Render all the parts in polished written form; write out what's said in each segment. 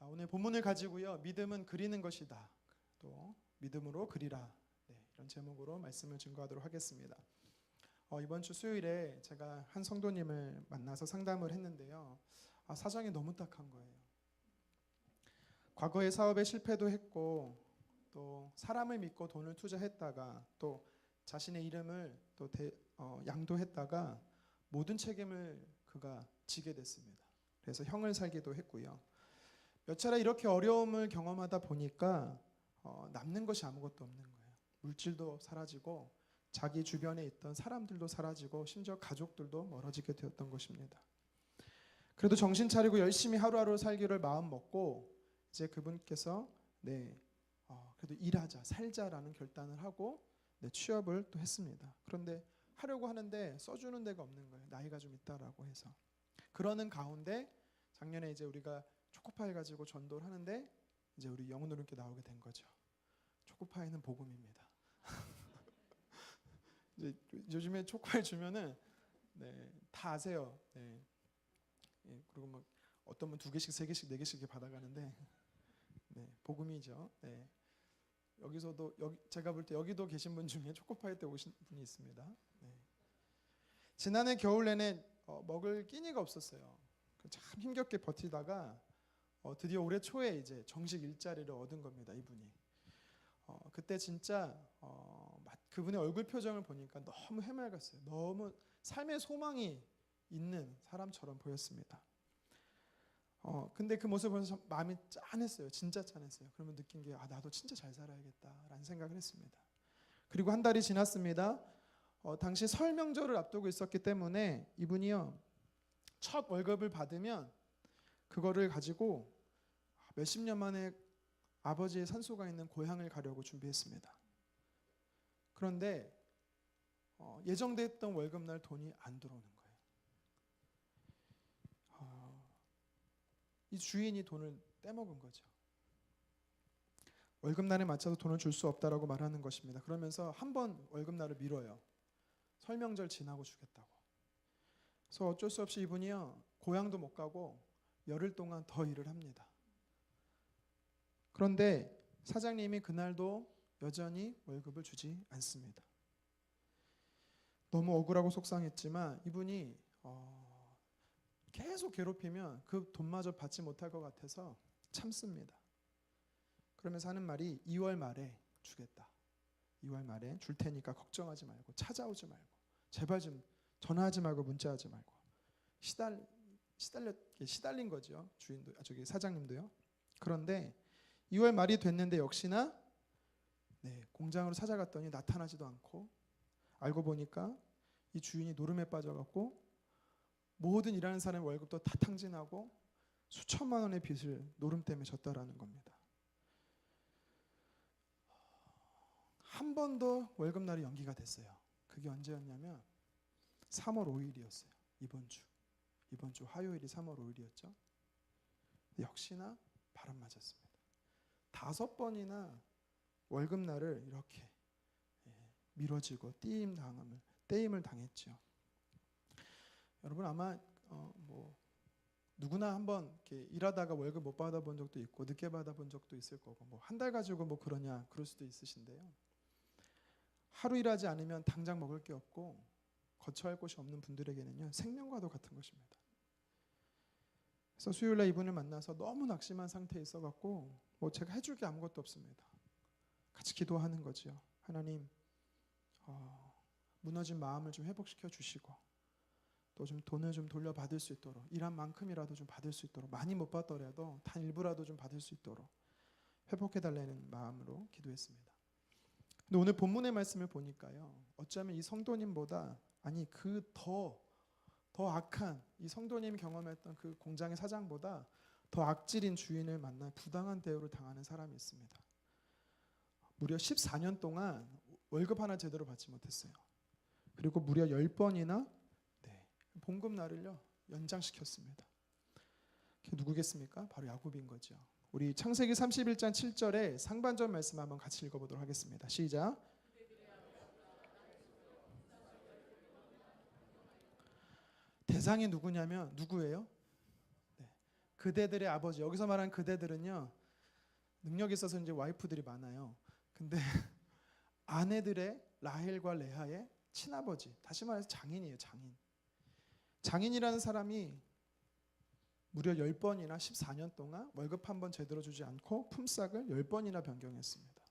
자, 오늘 본문을 가지고요. 믿음은 그리는 것이다. 또 믿음으로 그리라. 네, 이런 제목으로 말씀을 증거하도록 하겠습니다. 이번 주 수요일에 제가 한 성도님을 만나서 상담을 했는데요. 사정이 너무 딱한 거예요. 과거에 사업에 실패도 했고 또 사람을 믿고 돈을 투자했다가 또 자신의 이름을 또 양도했다가 모든 책임을 그가 지게 됐습니다. 그래서 형을 살기도 했고요. 몇 차례 이렇게 어려움을 경험하다 보니까 남는 것이 아무것도 없는 거예요. 물질도 사라지고 자기 주변에 있던 사람들도 사라지고 심지어 가족들도 멀어지게 되었던 것입니다. 그래도 정신 차리고 열심히 하루하루 살기를 마음 먹고 이제 그분께서 그래도 일하자, 살자라는 결단을 하고 취업을 또 했습니다. 그런데 하려고 하는데 써주는 데가 없는 거예요. 나이가 좀 있다라고 해서. 그러는 가운데 작년에 이제 우리가 초코파이 가지고 전도를 하는데 이제 우리 영혼으로께 나오게 된 거죠. 초코파이는 복음입니다. 이제 요즘에 초코파이 주면은 다 아세요. 그리고 막 어떤 분 2개씩, 3개씩, 4개씩 이렇게 받아가는데 복음이죠. 여기서도 제가 볼 때 여기도 계신 분 중에 초코파이 때 오신 분이 있습니다. 지난해 겨울 내내 먹을 끼니가 없었어요. 참 힘겹게 버티다가 드디어 올해 초에 이제 정식 일자리를 얻은 겁니다. 이분이. 그때 진짜 그분의 얼굴 표정을 보니까 너무 해맑았어요. 너무 삶의 소망이 있는 사람처럼 보였습니다. 근데 그 모습을 보면서 마음이 짠했어요. 진짜 짠했어요. 그러면 느낀 게 나도 진짜 잘 살아야겠다라는 생각을 했습니다. 그리고 한 달이 지났습니다. 당시 설 명절을 앞두고 있었기 때문에 이분이요, 첫 월급을 받으면 그거를 가지고 몇십 년 만에 아버지의 산소가 있는 고향을 가려고 준비했습니다. 그런데 예정됐던 월급날 돈이 안 들어오는 거예요. 이 주인이 돈을 떼먹은 거죠. 월급날에 맞춰서 돈을 줄 수 없다라고 말하는 것입니다. 그러면서 한 번 월급날을 미뤄요. 설 명절 지나고 주겠다고. 그래서 어쩔 수 없이 이분이요, 고향도 못 가고 열흘 동안 더 일을 합니다. 그런데 사장님이 그날도 여전히 월급을 주지 않습니다. 너무 억울하고 속상했지만 이분이 계속 괴롭히면 그 돈마저 받지 못할 것 같아서 참습니다. 그러면서 하는 말이 2월 말에 주겠다. 2월 말에 줄 테니까 걱정하지 말고 찾아오지 말고 제발 좀 전화하지 말고 문자하지 말고. 시달린 거죠. 주인도, 사장님도요. 그런데 2월 말이 됐는데 역시나 공장으로 찾아갔더니 나타나지도 않고, 알고 보니까 이 주인이 노름에 빠져갖고 모든 일하는 사람의 월급도 다 탕진하고 수천만 원의 빚을 노름 때문에 졌다라는 겁니다. 한 번 더 월급날이 연기가 됐어요. 그게 언제였냐면 3월 5일이었어요. 이번 주 화요일이 3월 5일이었죠. 역시나 바람 맞았습니다. 5번이나 월급날을 이렇게 미뤄지고 떼임을 당했죠. 여러분 아마 누구나 한번 이렇게 일하다가 월급 못 받아본 적도 있고 늦게 받아본 적도 있을 거고 한 달 가지고 그러냐 그럴 수도 있으신데요. 하루 일하지 않으면 당장 먹을 게 없고 거처할 곳이 없는 분들에게는요, 생명과도 같은 것입니다. 그래서 수요일날 이분을 만나서 너무 낙심한 상태에 있어갖고 제가 해줄 게 아무것도 없습니다. 같이 기도하는 거죠. 하나님, 무너진 마음을 좀 회복시켜 주시고 또 좀 돈을 좀 돌려받을 수 있도록, 일한 만큼이라도 좀 받을 수 있도록, 많이 못 받더라도 단 일부라도 좀 받을 수 있도록 회복해달라는 마음으로 기도했습니다. 근데 오늘 본문의 말씀을 보니까요, 어쩌면 이 성도님보다 그 더 악한 이 성도님이 경험했던 그 공장의 사장보다 더 악질인 주인을 만나 부당한 대우를 당하는 사람이 있습니다. 무려 14년 동안 월급 하나 제대로 받지 못했어요. 그리고 무려 10번이나 봉급날을요 연장시켰습니다. 그게 누구겠습니까? 바로 야곱인 거죠. 우리 창세기 31장 7절에 상반절 말씀 한번 같이 읽어보도록 하겠습니다. 시작. 대상이 누구냐면 누구예요? 그대들의 아버지. 여기서 말하는 그대들은요, 능력이 있어서 이제 와이프들이 많아요. 근데 아내들의 라헬과 레아의 친아버지, 다시 말해서 장인이에요. 장인이라는 사람이 무려 10번이나 14년 동안 월급 한 번 제대로 주지 않고 품삯을 10번이나 변경했습니다.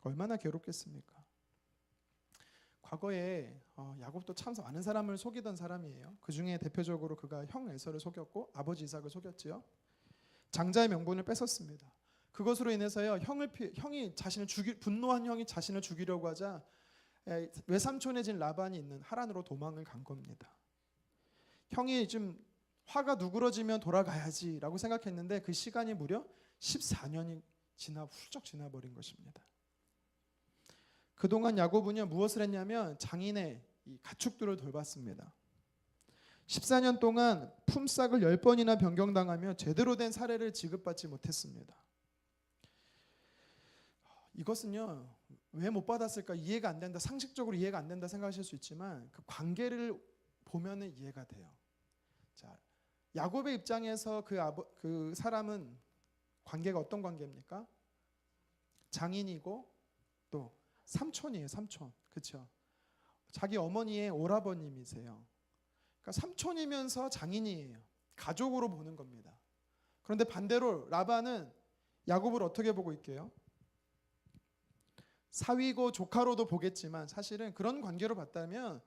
얼마나 괴롭겠습니까? 과거에 야곱도 참 많은 사람을 속이던 사람이에요. 그 중에 대표적으로 그가 형 에서를 속였고 아버지 이삭을 속였지요. 장자의 명분을 뺏었습니다. 그것으로 인해서요, 분노한 형이 자신을 죽이려고 하자 외삼촌의 집 라반이 있는 하란으로 도망을 간 겁니다. 형이 좀 화가 누그러지면 돌아가야지라고 생각했는데 그 시간이 무려 14년이 훌쩍 지나버린 것입니다. 그동안 야곱은요, 무엇을 했냐면 장인의 이 가축들을 돌봤습니다. 14년 동안 품삯을 10번이나 변경당하며 제대로 된 사례를 지급받지 못했습니다. 이것은요, 왜 못 받았을까 이해가 안 된다, 상식적으로 이해가 안 된다 생각하실 수 있지만 그 관계를 보면 이해가 돼요. 자, 야곱의 입장에서 그 사람은 관계가 어떤 관계입니까? 장인이고 또 삼촌이에요. 삼촌. 그렇죠? 자기 어머니의 오라버님이세요. 그러니까 삼촌이면서 장인이에요. 가족으로 보는 겁니다. 그런데 반대로 라반은 야곱을 어떻게 보고 있게요? 사위고 조카로도 보겠지만 사실은 그런 관계로 봤다면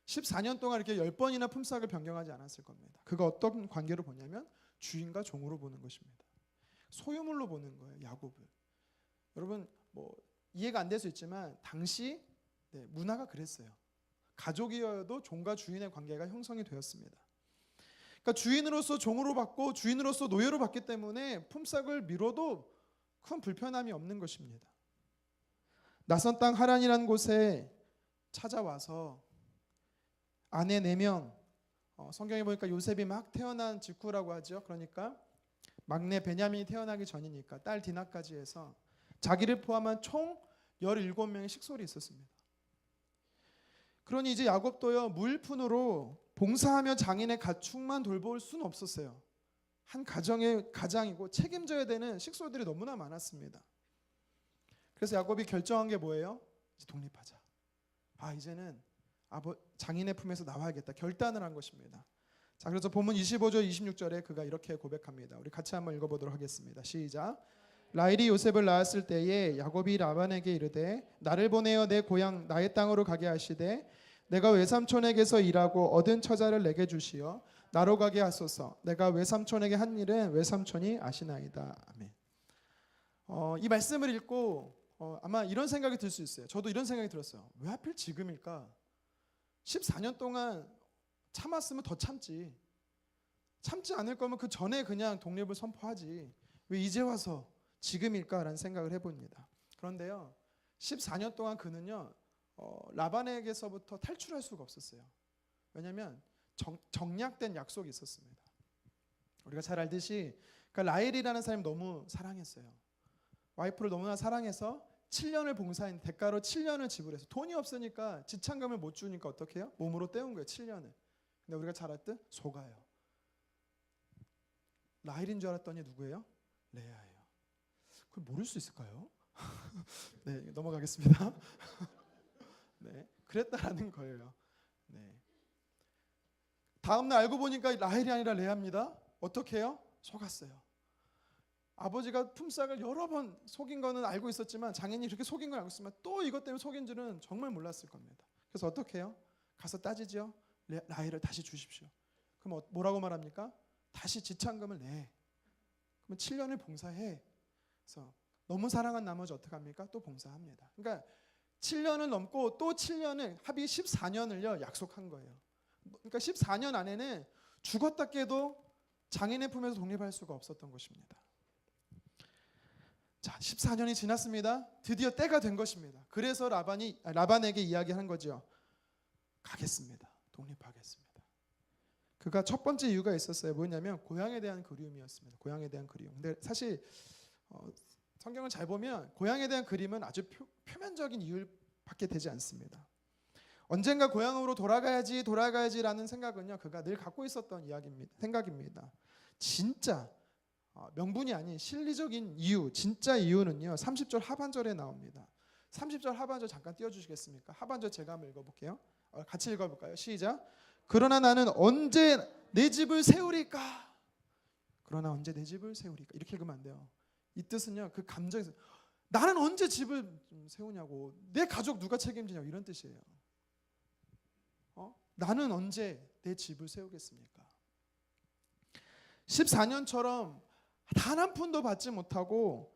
14년 동안 이렇게 10번이나 품삯을 변경하지 않았을 겁니다. 그가 어떤 관계로 보냐면 주인과 종으로 보는 것입니다. 소유물로 보는 거예요. 야곱을. 여러분 이해가 안 될 수 있지만 당시 문화가 그랬어요. 가족이어도 종과 주인의 관계가 형성이 되었습니다. 그러니까 주인으로서 종으로 받고 주인으로서 노예로 받기 때문에 품삯을 미뤄도 큰 불편함이 없는 것입니다. 낯선 땅 하란이라는 곳에 찾아와서 아내 4명, 성경에 보니까 요셉이 막 태어난 직후라고 하죠. 그러니까 막내 베냐민이 태어나기 전이니까 딸 디나까지 해서 자기를 포함한 총 17명의 식솔이 있었습니다. 그러니 이제 야곱도요, 무일푼으로 봉사하며 장인의 가축만 돌볼 수는 없었어요. 한 가정의 가장이고 책임져야 되는 식솔들이 너무나 많았습니다. 그래서 야곱이 결정한 게 뭐예요? 이제 독립하자. 이제는 장인의 품에서 나와야겠다. 결단을 한 것입니다. 자, 그래서 본문 25절 26절에 그가 이렇게 고백합니다. 우리 같이 한번 읽어보도록 하겠습니다. 시작. 라헬이 요셉을 낳았을 때에 야곱이 라반에게 이르되 나를 보내어 내 고향 나의 땅으로 가게 하시되 내가 외삼촌에게서 일하고 얻은 처자를 내게 주시어 나로 가게 하소서. 내가 외삼촌에게 한 일은 외삼촌이 아시나이다. 아멘. 이 말씀을 읽고 아마 이런 생각이 들 수 있어요. 저도 이런 생각이 들었어요. 왜 하필 지금일까? 14년 동안 참았으면 더 참지 않을 거면 그 전에 그냥 독립을 선포하지 왜 이제 와서 지금일까라는 생각을 해봅니다. 그런데요, 14년 동안 그는요, 라반에게서부터 탈출할 수가 없었어요. 왜냐하면 정략된 약속이 있었습니다. 우리가 잘 알듯이 그러니까 라헬이라는 사람이 너무 사랑했어요. 와이프를 너무나 사랑해서 7년을 봉사한 대가로 7년을 지불해서 돈이 없으니까 지참금을 못 주니까 어떻게 해요? 몸으로 때운 거예요. 7년을. 근데 우리가 잘 알듯 속아요. 라헬인 줄 알았더니 누구예요? 레아예요. 그걸 모를 수 있을까요? 네, 넘어가겠습니다. 네, 그랬다라는 거예요. 네. 다음 날 알고 보니까 라헬이 아니라 레아입니다. 어떻게 해요? 속았어요. 아버지가 품삯을 여러 번 속인 거는 알고 있었지만 장인이 그렇게 속인 걸 알고 있지만 또 이것 때문에 속인 줄은 정말 몰랐을 겁니다. 그래서 어떻게 해요? 가서 따지죠. 라헬을 다시 주십시오. 그럼 뭐라고 말합니까? 다시 지참금을 내. 그러면 7년을 봉사해. 그래서 너무 사랑한 나머지 어떻게 합니까? 또 봉사합니다. 그러니까 7년을 넘고 또 7년을 합의 14년을요 약속한 거예요. 그러니까 14년 안에는 죽었다 깨도 장인의 품에서 독립할 수가 없었던 것입니다. 자, 14년이 지났습니다. 드디어 때가 된 것입니다. 그래서 라반에게 이야기한 거죠. 가겠습니다. 독립하겠습니다. 그가 첫 번째 이유가 있었어요. 뭐냐면 고향에 대한 그리움이었습니다. 고향에 대한 그리움. 근데 사실 성경을 잘 보면 고향에 대한 그림은 아주 표면적인 이유밖에 되지 않습니다. 언젠가 고향으로 돌아가야지라는 생각은요, 그가 늘 갖고 있었던 생각입니다. 진짜 명분이 아닌 실리적인 이유, 진짜 이유는요 30절 하반절에 나옵니다. 30절 하반절 잠깐 띄워주시겠습니까? 하반절 제가 한번 읽어볼게요. 같이 읽어볼까요? 시작. 그러나 나는 언제 내 집을 세우리까? 그러나 언제 내 집을 세우리까? 이렇게 읽으면 안 돼요. 이 뜻은요, 그 감정에서 나는 언제 집을 세우냐고, 내 가족 누가 책임지냐고, 이런 뜻이에요. 나는 언제 내 집을 세우겠습니까? 14년처럼 단 한 푼도 받지 못하고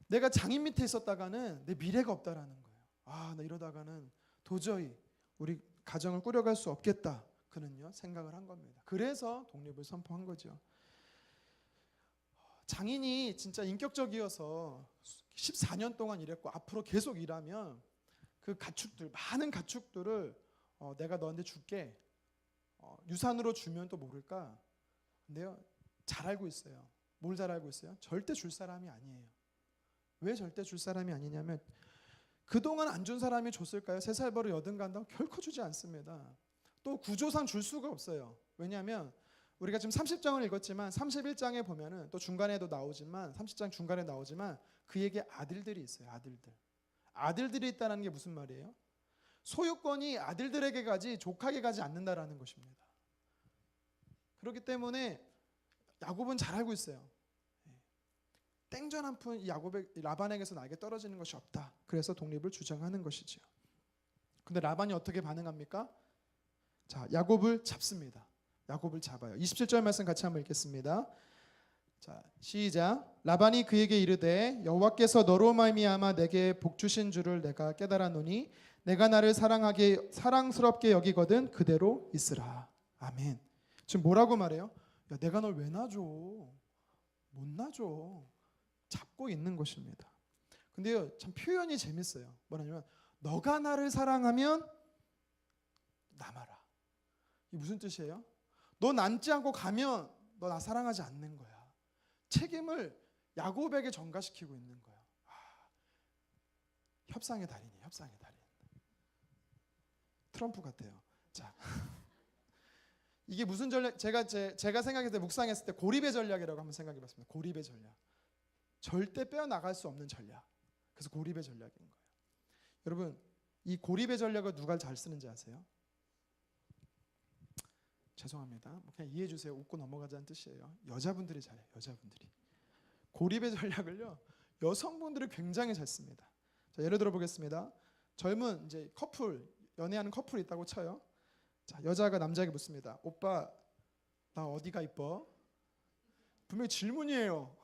내가 장인 밑에 있었다가는 내 미래가 없다라는 거예요. 나 이러다가는 도저히 우리 가정을 꾸려갈 수 없겠다. 그는요 생각을 한 겁니다. 그래서 독립을 선포한 거죠. 장인이 진짜 인격적이어서 14년 동안 일했고 앞으로 계속 일하면 그 가축들, 많은 가축들을 내가 너한테 줄게, 유산으로 주면 또 모를까? 근데요 잘 알고 있어요. 뭘 잘 알고 있어요? 절대 줄 사람이 아니에요. 왜 절대 줄 사람이 아니냐면 그동안 안 준 사람이 줬을까요? 3살 버릇 여든 간다고 결코 주지 않습니다. 또 구조상 줄 수가 없어요. 왜냐하면 우리가 지금 30장을 읽었지만 31장에 보면은 또 중간에도 나오지만 30장 중간에 나오지만 그에게 아들들이 있어요. 아들들이 있다는 게 무슨 말이에요? 소유권이 아들들에게 가지 조카에게 가지 않는다라는 것입니다. 그렇기 때문에 야곱은 잘 알고 있어요. 땡전 한 푼 라반에게서 나에게 떨어지는 것이 없다. 그래서 독립을 주장하는 것이죠. 근데 라반이 어떻게 반응합니까? 자, 야곱을 잡습니다. 야곱을 잡아요. 27절 말씀 같이 한번 읽겠습니다. 자, 시작. 라반이 그에게 이르되 여호와께서 너로 말미암아 내게 복 주신 줄을 내가 깨달았노니 내가 나를 사랑스럽게 여기거든 그대로 있으라. 아멘. 지금 뭐라고 말해요? 야, 내가 널 왜 놔줘? 못 놔줘. 잡고 있는 것입니다. 근데요, 참 표현이 재밌어요. 뭐냐면 너가 나를 사랑하면 남아라. 이게 무슨 뜻이에요? 너 남지 않고 가면 너 나 사랑하지 않는 거야. 책임을 야곱에게 전가시키고 있는 거야. 협상의 달인이에요. 협상의 달인. 트럼프 같아요. 자, 이게 무슨 전략? 제가 생각했을 때 묵상했을 때 고립의 전략이라고 한번 생각해봤습니다. 고립의 전략. 절대 빼어나갈 수 없는 전략. 그래서 고립의 전략인 거예요. 여러분, 이 고립의 전략을 누가 잘 쓰는지 아세요? 죄송합니다. 그냥 이해해 주세요. 웃고 넘어가자는 뜻이에요. 여자분들이 잘해요. 여자분들이. 고립의 전략을요, 여성분들이 굉장히 잘 씁니다. 자, 예를 들어 보겠습니다. 젊은 이제 연애하는 커플이 있다고 쳐요. 자, 여자가 남자에게 묻습니다. 오빠, 나 어디가 이뻐? 분명히 질문이에요.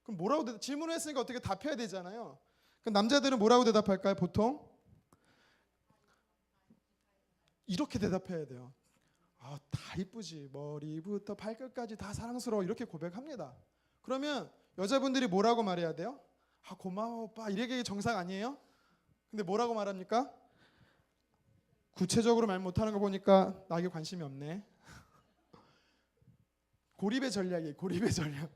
그럼 뭐라고 질문을 했으니까 어떻게 답해야 되잖아요. 그럼 남자들은 뭐라고 대답할까요? 보통 이렇게 대답해야 돼요. 다 이쁘지. 머리부터 발끝까지 다 사랑스러워. 이렇게 고백합니다. 그러면 여자분들이 뭐라고 말해야 돼요? 고마워 오빠. 이게 정상 아니에요? 근데 뭐라고 말합니까? 구체적으로 말 못하는 거 보니까 나에게 관심이 없네. 고립의 전략이에요. 고립의 전략.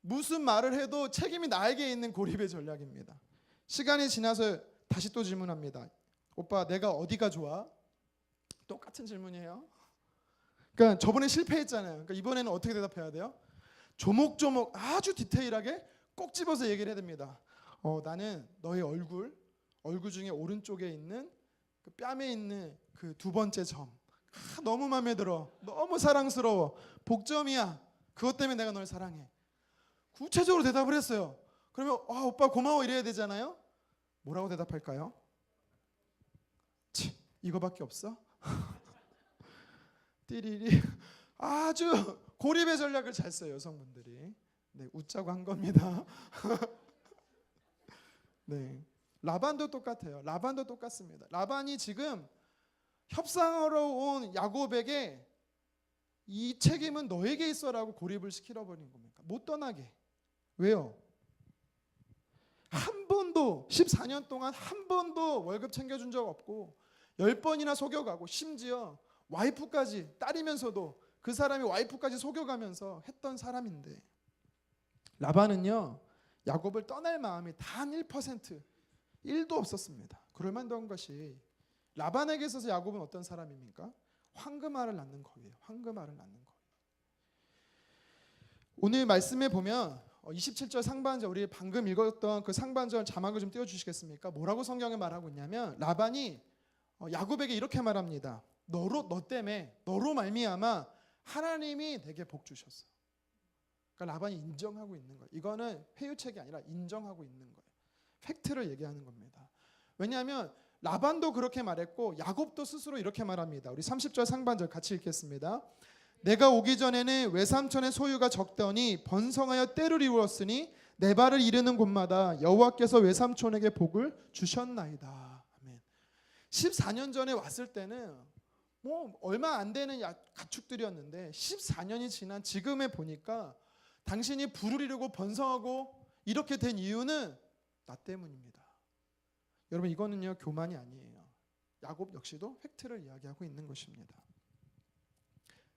무슨 말을 해도 책임이 나에게 있는 고립의 전략입니다. 시간이 지나서 다시 또 질문합니다. 오빠, 내가 어디가 좋아? 똑같은 질문이에요. 그러니까 저번에 실패했잖아요. 그러니까 이번에는 어떻게 대답해야 돼요? 조목조목 아주 디테일하게 꼭 집어서 얘기를 해야 됩니다. 나는 너의 얼굴 중에 오른쪽에 있는 그 뺨에 있는 그 2번째 점 너무 마음에 들어. 너무 사랑스러워. 복점이야. 그것 때문에 내가 널 사랑해. 구체적으로 대답을 했어요. 그러면 오빠 고마워 이래야 되잖아요. 뭐라고 대답할까요? 이거밖에 없어? 띠리리. 아주 고립의 전략을 잘 써요. 여성분들이. 네, 웃자고 한 겁니다. 네, 라반도 똑같아요. 라반도 똑같습니다. 라반이 지금 협상하러 온 야곱에게 이 책임은 너에게 있어라고 고립을 시켜버린 겁니까? 못 떠나게. 왜요? 한 번도 14년 동안 한 번도 월급 챙겨준 적 없고 10번이나 속여가고 심지어 와이프까지 딸이면서도 그 사람이 와이프까지 속여가면서 했던 사람인데 라반은요 야곱을 떠날 마음이 단 1%, 1도 없었습니다. 그럴 만한 것이 라반에게 있어서 야곱은 어떤 사람입니까? 황금알을 낳는 거예요. 황금알을 낳는 거. 오늘 말씀에 보면 27절 상반절, 우리 방금 읽었던 그 상반절 자막을 좀 띄워주시겠습니까? 뭐라고 성경에 말하고 있냐면 라반이 야곱에게 이렇게 말합니다. 너 때문에 너로 말미암아 하나님이 내게 복 주셨어. 그러니까 라반이 인정하고 있는 거예요. 이거는 회유책이 아니라 인정하고 있는 거예요. 팩트를 얘기하는 겁니다. 왜냐하면 라반도 그렇게 말했고 야곱도 스스로 이렇게 말합니다. 우리 30절 상반절 같이 읽겠습니다. 내가 오기 전에는 외삼촌의 소유가 적더니 번성하여 때를 이루었으니 내 발을 이르는 곳마다 여호와께서 외삼촌에게 복을 주셨나이다. 아멘. 14년 전에 왔을 때는 뭐 얼마 안 되는 가축들이었는데 14년이 지난 지금에 보니까 당신이 부를 이루고 번성하고 이렇게 된 이유는 나 때문입니다. 여러분 이거는요 교만이 아니에요. 야곱 역시도 팩트를 이야기하고 있는 것입니다.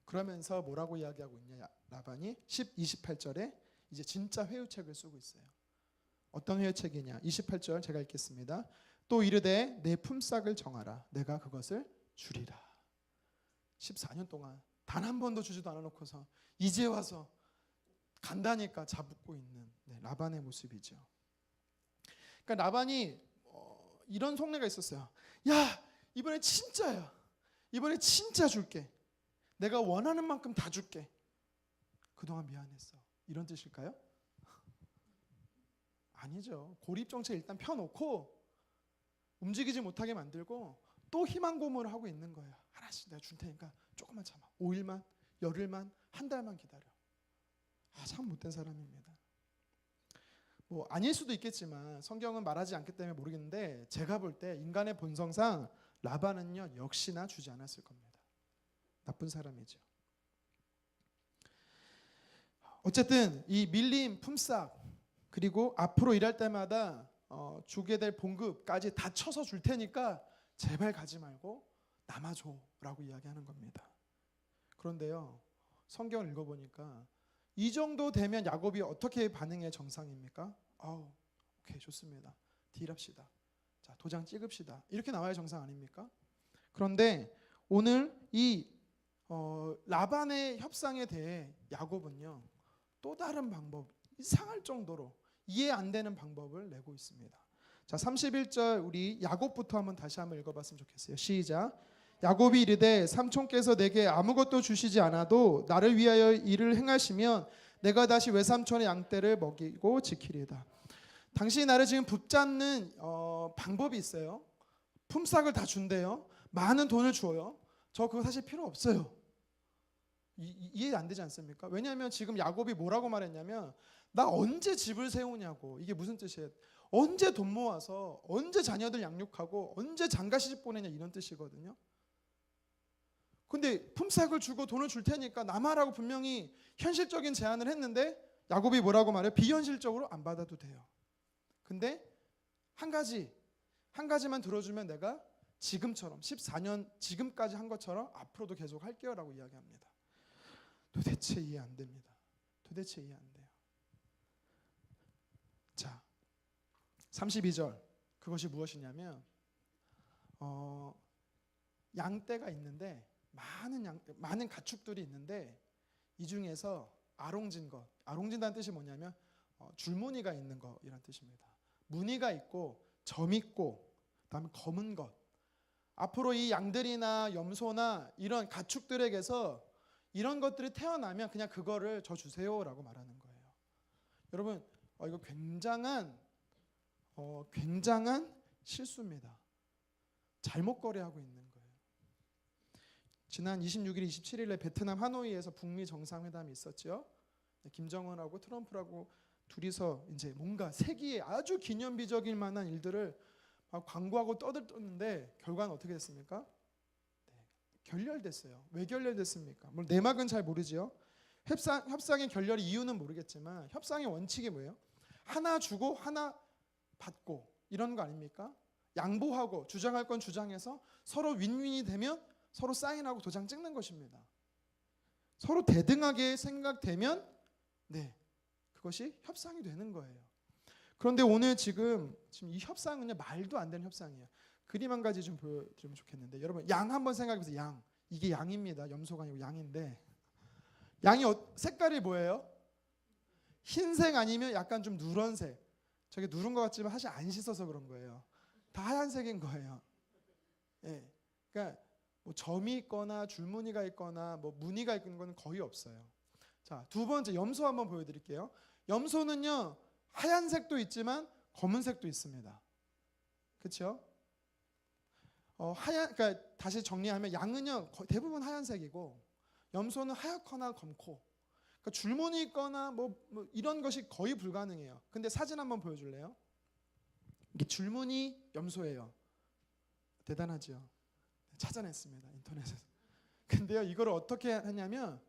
그러면서 뭐라고 이야기하고 있냐 라반이 28절에 이제 진짜 회유책을 쓰고 있어요. 어떤 회유책이냐 28절 제가 읽겠습니다. 또 이르되 내 품삯을 정하라 내가 그것을 주리라. 14년 동안 단 한 번도 주지도 않아놓고서 이제 와서 간다니까 잡고 있는 라반의 모습이죠. 그러니까 라반이 이런 속내가 있었어요. 야 이번에 진짜야. 이번에 진짜 줄게. 내가 원하는 만큼 다 줄게. 그동안 미안했어. 이런 뜻일까요? 아니죠. 고립정책 일단 펴놓고 움직이지 못하게 만들고 또 희망 고문을 하고 있는 거예요. 하나씩 내가 줄 테니까 조금만 참아. 5일만, 열흘만, 한 달만 기다려. 참 못된 사람입니다. 뭐 아닐 수도 있겠지만 성경은 말하지 않기 때문에 모르겠는데 제가 볼 때 인간의 본성상 라반은요 역시나 주지 않았을 겁니다. 나쁜 사람이죠. 어쨌든 이 밀림, 품삯 그리고 앞으로 일할 때마다 주게 될 봉급까지 다 쳐서 줄 테니까 제발 가지 말고 남아줘라고 이야기하는 겁니다. 그런데요 성경을 읽어보니까 이 정도 되면 야곱이 어떻게 반응해 정상입니까? 오케이 좋습니다. 딜합시다. 자 도장 찍읍시다. 이렇게 나와야 정상 아닙니까? 그런데 오늘 이 라반의 협상에 대해 야곱은요 또 다른 방법, 이상할 정도로 이해 안 되는 방법을 내고 있습니다. 자 31절 우리 야곱부터 다시 한번 읽어봤으면 좋겠어요. 시작. 야곱이 이르되 삼촌께서 내게 아무것도 주시지 않아도 나를 위하여 일을 행하시면 내가 다시 외삼촌의 양떼를 먹이고 지키리다. 당신이 나를 지금 붙잡는 방법이 있어요. 품삯을 다 준대요. 많은 돈을 주어요. 저 그거 사실 필요 없어요. 이해 안 되지 않습니까? 왜냐하면 지금 야곱이 뭐라고 말했냐면 나 언제 집을 세우냐고. 이게 무슨 뜻이에요? 언제 돈 모아서 언제 자녀들 양육하고 언제 장가 시집 보내냐 이런 뜻이거든요. 근데 품삯을 주고 돈을 줄 테니까 남아라고 분명히 현실적인 제안을 했는데 야곱이 뭐라고 말해요? 비현실적으로 안 받아도 돼요. 근데 한 가지만 들어주면 내가 지금처럼 14년 지금까지 한 것처럼 앞으로도 계속 할게요 라고 이야기합니다. 도대체 이해 안 됩니다. 도대체 이해 안 돼요. 자 32절 그것이 무엇이냐면 양떼가 있는데 많은 가축들이 있는데 이 중에서 아롱진 것, 아롱진다는 뜻이 뭐냐면 줄무늬가 있는 것 이란 뜻입니다. 무늬가 있고 점 있고 그다음에 검은 것. 앞으로 이 양들이나 염소나 이런 가축들에게서 이런 것들이 태어나면 그냥 그거를 저 주세요라고 말하는 거예요. 여러분 이거 굉장한 실수입니다. 잘못 거래하고 있는 거예요. 지난 26일, 27일에 베트남 하노이에서 북미 정상회담이 있었죠. 김정은하고 트럼프라고 둘이서 이제 뭔가 세기에 아주 기념비적일 만한 일들을 막 광고하고 떠들었는데 결과는 어떻게 됐습니까? 결렬됐어요. 왜 결렬됐습니까? 물론 내막은 잘 모르지요. 협상의 결렬 이유는 모르겠지만 협상의 원칙이 뭐예요? 하나 주고 하나 받고 이런 거 아닙니까? 양보하고 주장할 건 주장해서 서로 윈윈이 되면 서로 사인하고 도장 찍는 것입니다. 서로 대등하게 생각되면 그것이 협상이 되는 거예요. 그런데 오늘 지금 이 협상은요 말도 안 되는 협상이에요. 그림 한 가지 좀 보여드리면 좋겠는데, 여러분 양 한번 생각해보세요. 양, 이게 양입니다. 염소가 아니고 양인데, 양이 색깔이 뭐예요? 흰색 아니면 약간 좀 누런색. 저게 누른 것 같지만 사실 안 씻어서 그런 거예요. 다 하얀색인 거예요. 예, 그러니까 뭐 점이 있거나 줄무늬가 있거나 뭐 무늬가 있는 건 거의 없어요. 자, 두 번째 염소 한번 보여드릴게요. 염소는요 하얀색도 있지만 검은색도 있습니다. 그렇죠? 그러니까 다시 정리하면 양은요 대부분 하얀색이고 염소는 하얗거나 검고, 그러니까 줄무늬 있거나 뭐 이런 것이 거의 불가능해요. 근데 사진 한번 보여줄래요? 이게 줄무늬 염소예요. 대단하죠? 찾아냈습니다, 인터넷에서. 근데요 이거를 어떻게 하냐면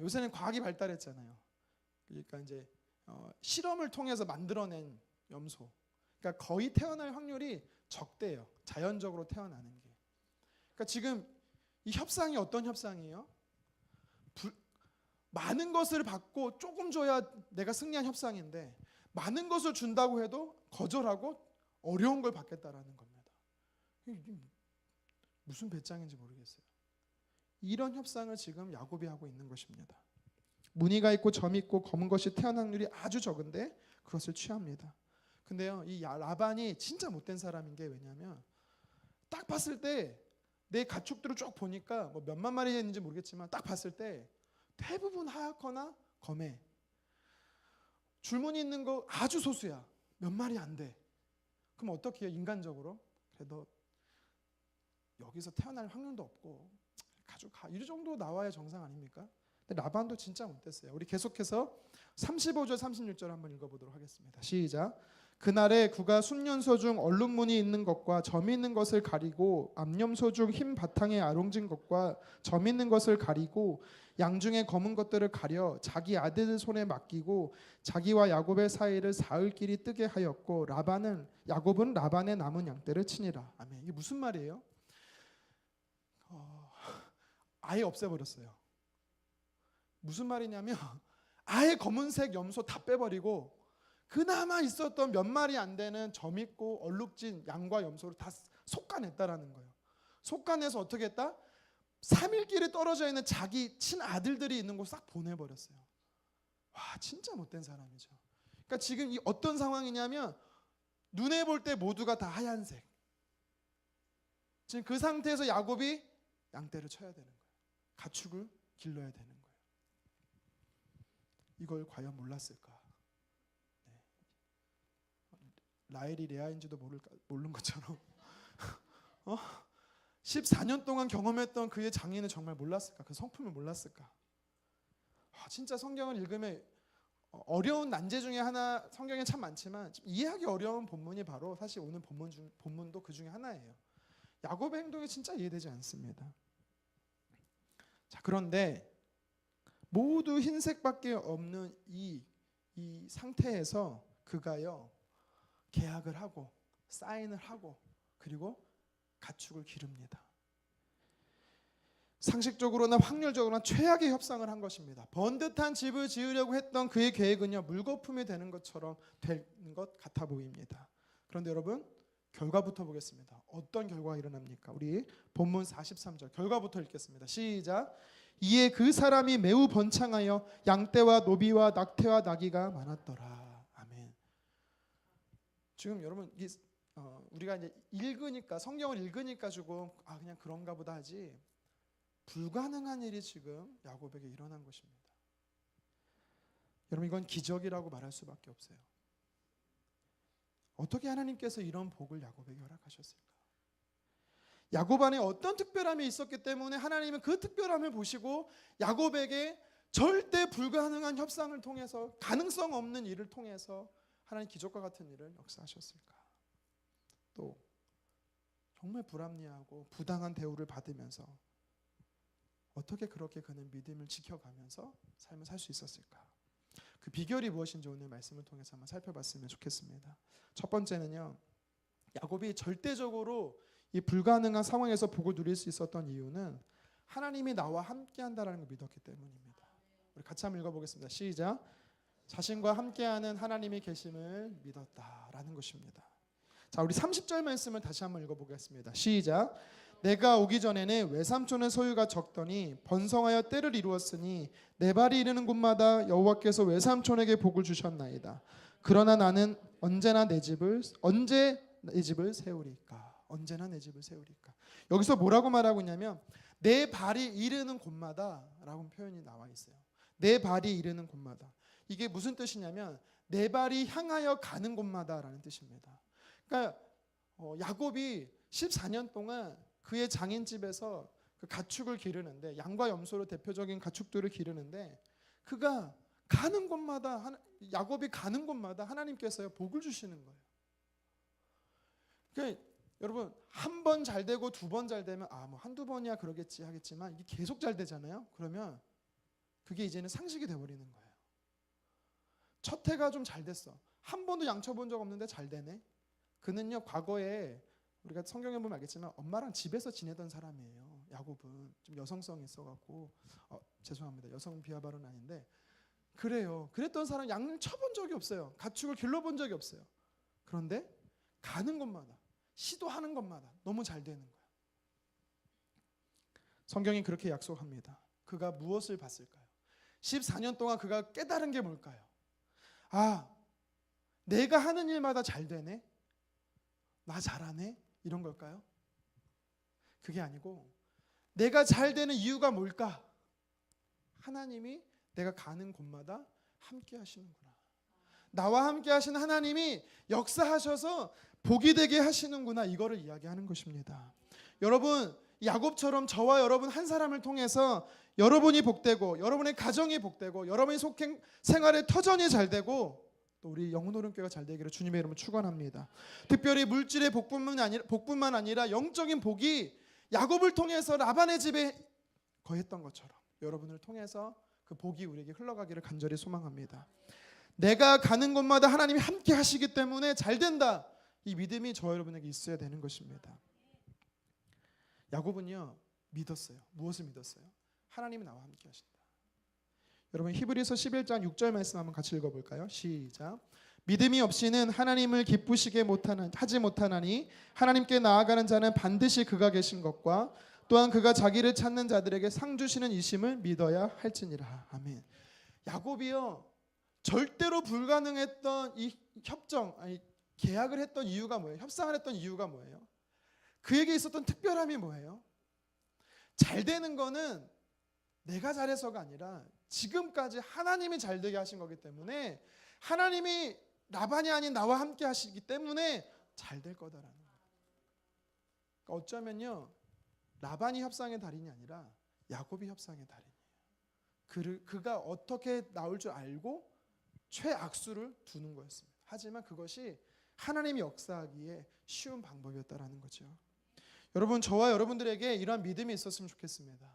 요새는 과학이 발달했잖아요. 그러니까 이제 실험을 통해서 만들어낸 염소. 그러니까 거의 태어날 확률이 적대요. 자연적으로 태어나는 게. 그러니까 지금 이 협상이 어떤 협상이에요? 많은 것을 받고 조금 줘야 내가 승리한 협상인데, 많은 것을 준다고 해도 거절하고 어려운 걸 받겠다라는 겁니다. 이게 무슨 배짱인지 모르겠어요. 이런 협상을 지금 야곱이 하고 있는 것입니다. 무늬가 있고 점이 있고 검은 것이 태어날 확률이 아주 적은데 그것을 취합니다. 근데요 이 라반이 진짜 못된 사람인 게, 왜냐하면 딱 봤을 때 내 가축들을 쭉 보니까 뭐 몇만 마리 있는지 모르겠지만 딱 봤을 때 대부분 하얗거나 검해. 줄무늬 있는 거 아주 소수야. 몇 마리 안 돼. 그럼 어떻게 해요? 인간적으로 그래도 여기서 태어날 확률도 없고 가족 이 정도 나와야 정상 아닙니까? 근데 라반도 진짜 못됐어요. 우리 계속해서 35절 36절 한번 읽어보도록 하겠습니다. 시작. 그날에 그가 순년소 중 얼룩무늬 있는 것과 점 있는 것을 가리고 암염소 중 흰 바탕에 아롱진 것과 점 있는 것을 가리고 양 중에 검은 것들을 가려 자기 아들 손에 맡기고 자기와 야곱의 사이를 사흘길이 뜨게 하였고 야곱은 라반의 남은 양떼를 치니라. 아멘. 이게 무슨 말이에요? 아예 없애버렸어요. 무슨 말이냐면 아예 검은색 염소 다 빼버리고 그나마 있었던 몇 마리 안 되는 점 있고 얼룩진 양과 염소를 다 솎아냈다라는 거예요. 솎아내서 어떻게 했다? 3일길에 떨어져 있는 자기 친아들들이 있는 곳 싹 보내버렸어요. 와, 진짜 못된 사람이죠. 그러니까 지금 이 어떤 상황이냐면 눈에 볼 때 모두가 다 하얀색. 지금 그 상태에서 야곱이 양떼를 쳐야 되는 거예요. 가축을 길러야 되는 거예요. 이걸 과연 몰랐을까? 네. 라헬이 레아인지도 모르는 것처럼 14년 동안 경험했던 그의 장인은 정말 몰랐을까? 그 성품을 몰랐을까? 진짜 성경을 읽으면 어려운 난제 중에 하나, 성경에 참 많지만 이해하기 어려운 본문이 바로 사실 오늘 본문도 그 중에 하나예요. 야곱의 행동이 진짜 이해되지 않습니다. 자, 그런데 모두 흰색밖에 없는 이 상태에서 그가요 계약을 하고 사인을 하고 그리고 가축을 기릅니다. 상식적으로나 확률적으로나 최악의 협상을 한 것입니다. 번듯한 집을 지으려고 했던 그의 계획은요 물거품이 되는 것처럼 되는 것 같아 보입니다. 그런데 여러분 결과부터 보겠습니다. 어떤 결과가 일어납니까? 우리 본문 43절 결과부터 읽겠습니다. 시작. 이에 그 사람이 매우 번창하여 양떼와 노비와 낙태와 나귀가 많았더라. 아멘. 지금 여러분 우리가 이제 읽으니까 성경을 읽으니까 조금 그냥 그런가 보다 하지, 불가능한 일이 지금 야곱에게 일어난 것입니다. 여러분 이건 기적이라고 말할 수밖에 없어요. 어떻게 하나님께서 이런 복을 야곱에게 허락하셨을까? 야곱 안에 어떤 특별함이 있었기 때문에 하나님은 그 특별함을 보시고 야곱에게 절대 불가능한 협상을 통해서, 가능성 없는 일을 통해서 하나님 기적과 같은 일을 역사하셨을까? 또 정말 불합리하고 부당한 대우를 받으면서 어떻게 그렇게 그는 믿음을 지켜가면서 삶을 살 수 있었을까? 그 비결이 무엇인지 오늘 말씀을 통해서 한번 살펴봤으면 좋겠습니다. 첫 번째는요, 야곱이 절대적으로 이 불가능한 상황에서 복을 누릴 수 있었던 이유는 하나님이 나와 함께한다라는 걸 믿었기 때문입니다. 우리 같이 한번 읽어보겠습니다. 시작. 자신과 함께하는 하나님이 계심을 믿었다라는 것입니다. 자, 우리 30절 말씀을 다시 한번 읽어보겠습니다. 시작. 내가 오기 전에는 외삼촌의 소유가 적더니 번성하여 때를 이루었으니 내 발이 이르는 곳마다 여호와께서 외삼촌에게 복을 주셨나이다. 그러나 나는 언제 내 집을 세우리까? 언제나 내 집을 세우리까? 여기서 뭐라고 말하고 있냐면 내 발이 이르는 곳마다라고 표현이 나와 있어요. 내 발이 이르는 곳마다. 이게 무슨 뜻이냐면 내 발이 향하여 가는 곳마다라는 뜻입니다. 그러니까 야곱이 14년 동안 그의 장인집에서 그 가축을 기르는데, 양과 염소로 대표적인 가축들을 기르는데, 그가 가는 곳마다, 야곱이 가는 곳마다 하나님께서 복을 주시는 거예요. 그러니까 여러분, 한 번 잘 되고 두 번 잘 되면 뭐 한두 번이야 그러겠지 하겠지만, 이게 계속 잘 되잖아요. 그러면 그게 이제는 상식이 돼버리는 거예요. 첫 해가 좀 잘 됐어. 한 번도 양쳐본 적 없는데 잘 되네. 그는요, 과거에 우리가 성경에 보면 알겠지만 엄마랑 집에서 지내던 사람이에요. 야곱은 좀 여성성이 있어갖고 죄송합니다. 여성 비하 발언은 아닌데 그래요. 그랬던 사람 양을 쳐본 적이 없어요. 가축을 길러본 적이 없어요. 그런데 가는 곳마다, 시도하는 것마다 너무 잘 되는 거예요. 성경이 그렇게 약속합니다. 그가 무엇을 봤을까요? 14년 동안 그가 깨달은 게 뭘까요? 내가 하는 일마다 잘 되네? 나 잘하네? 이런 걸까요? 그게 아니고 내가 잘 되는 이유가 뭘까? 하나님이 내가 가는 곳마다 함께 하시는구나. 나와 함께 하시는 하나님이 역사하셔서 복이 되게 하시는구나. 이거를 이야기하는 것입니다. 여러분, 야곱처럼 저와 여러분 한 사람을 통해서 여러분이 복되고, 여러분의 가정이 복되고, 여러분의 속행 생활의 터전이 잘 되고, 또 우리 영혼오른교회가 잘 되기를 주님의 이름으로 축원합니다. 특별히 물질의 복뿐만 아니라 영적인 복이 야곱을 통해서 라반의 집에 거했던 것처럼 여러분을 통해서 그 복이 우리에게 흘러가기를 간절히 소망합니다. 내가 가는 곳마다 하나님이 함께 하시기 때문에 잘 된다. 이 믿음이 저와 여러분에게 있어야 되는 것입니다. 야곱은요, 믿었어요. 무엇을 믿었어요? 하나님이 나와 함께 하신다. 여러분, 히브리서 11장 6절 말씀 한번 같이 읽어볼까요? 시작. 믿음이 없이는 하나님을 기쁘시게 하지 못하나니 하나님께 나아가는 자는 반드시 그가 계신 것과 또한 그가 자기를 찾는 자들에게 상 주시는 이심을 믿어야 할지니라. 아멘. 야곱이요, 절대로 불가능했던 이 계약을 했던 이유가 뭐예요? 협상을 했던 이유가 뭐예요? 그에게 있었던 특별함이 뭐예요? 잘 되는 거는 내가 잘해서가 아니라 지금까지 하나님이 잘 되게 하신 거기 때문에, 하나님이 라반이 아닌 나와 함께 하시기 때문에 잘 될 거다라는 거예요. 그러니까 어쩌면요, 라반이 협상의 달인이 아니라 야곱이 협상의 달인이에요. 그가 어떻게 나올 줄 알고 최악수를 두는 거였습니다. 하지만 그것이 하나님이 역사하기에 쉬운 방법이었다라는 거죠. 여러분, 저와 여러분들에게 이러한 믿음이 있었으면 좋겠습니다.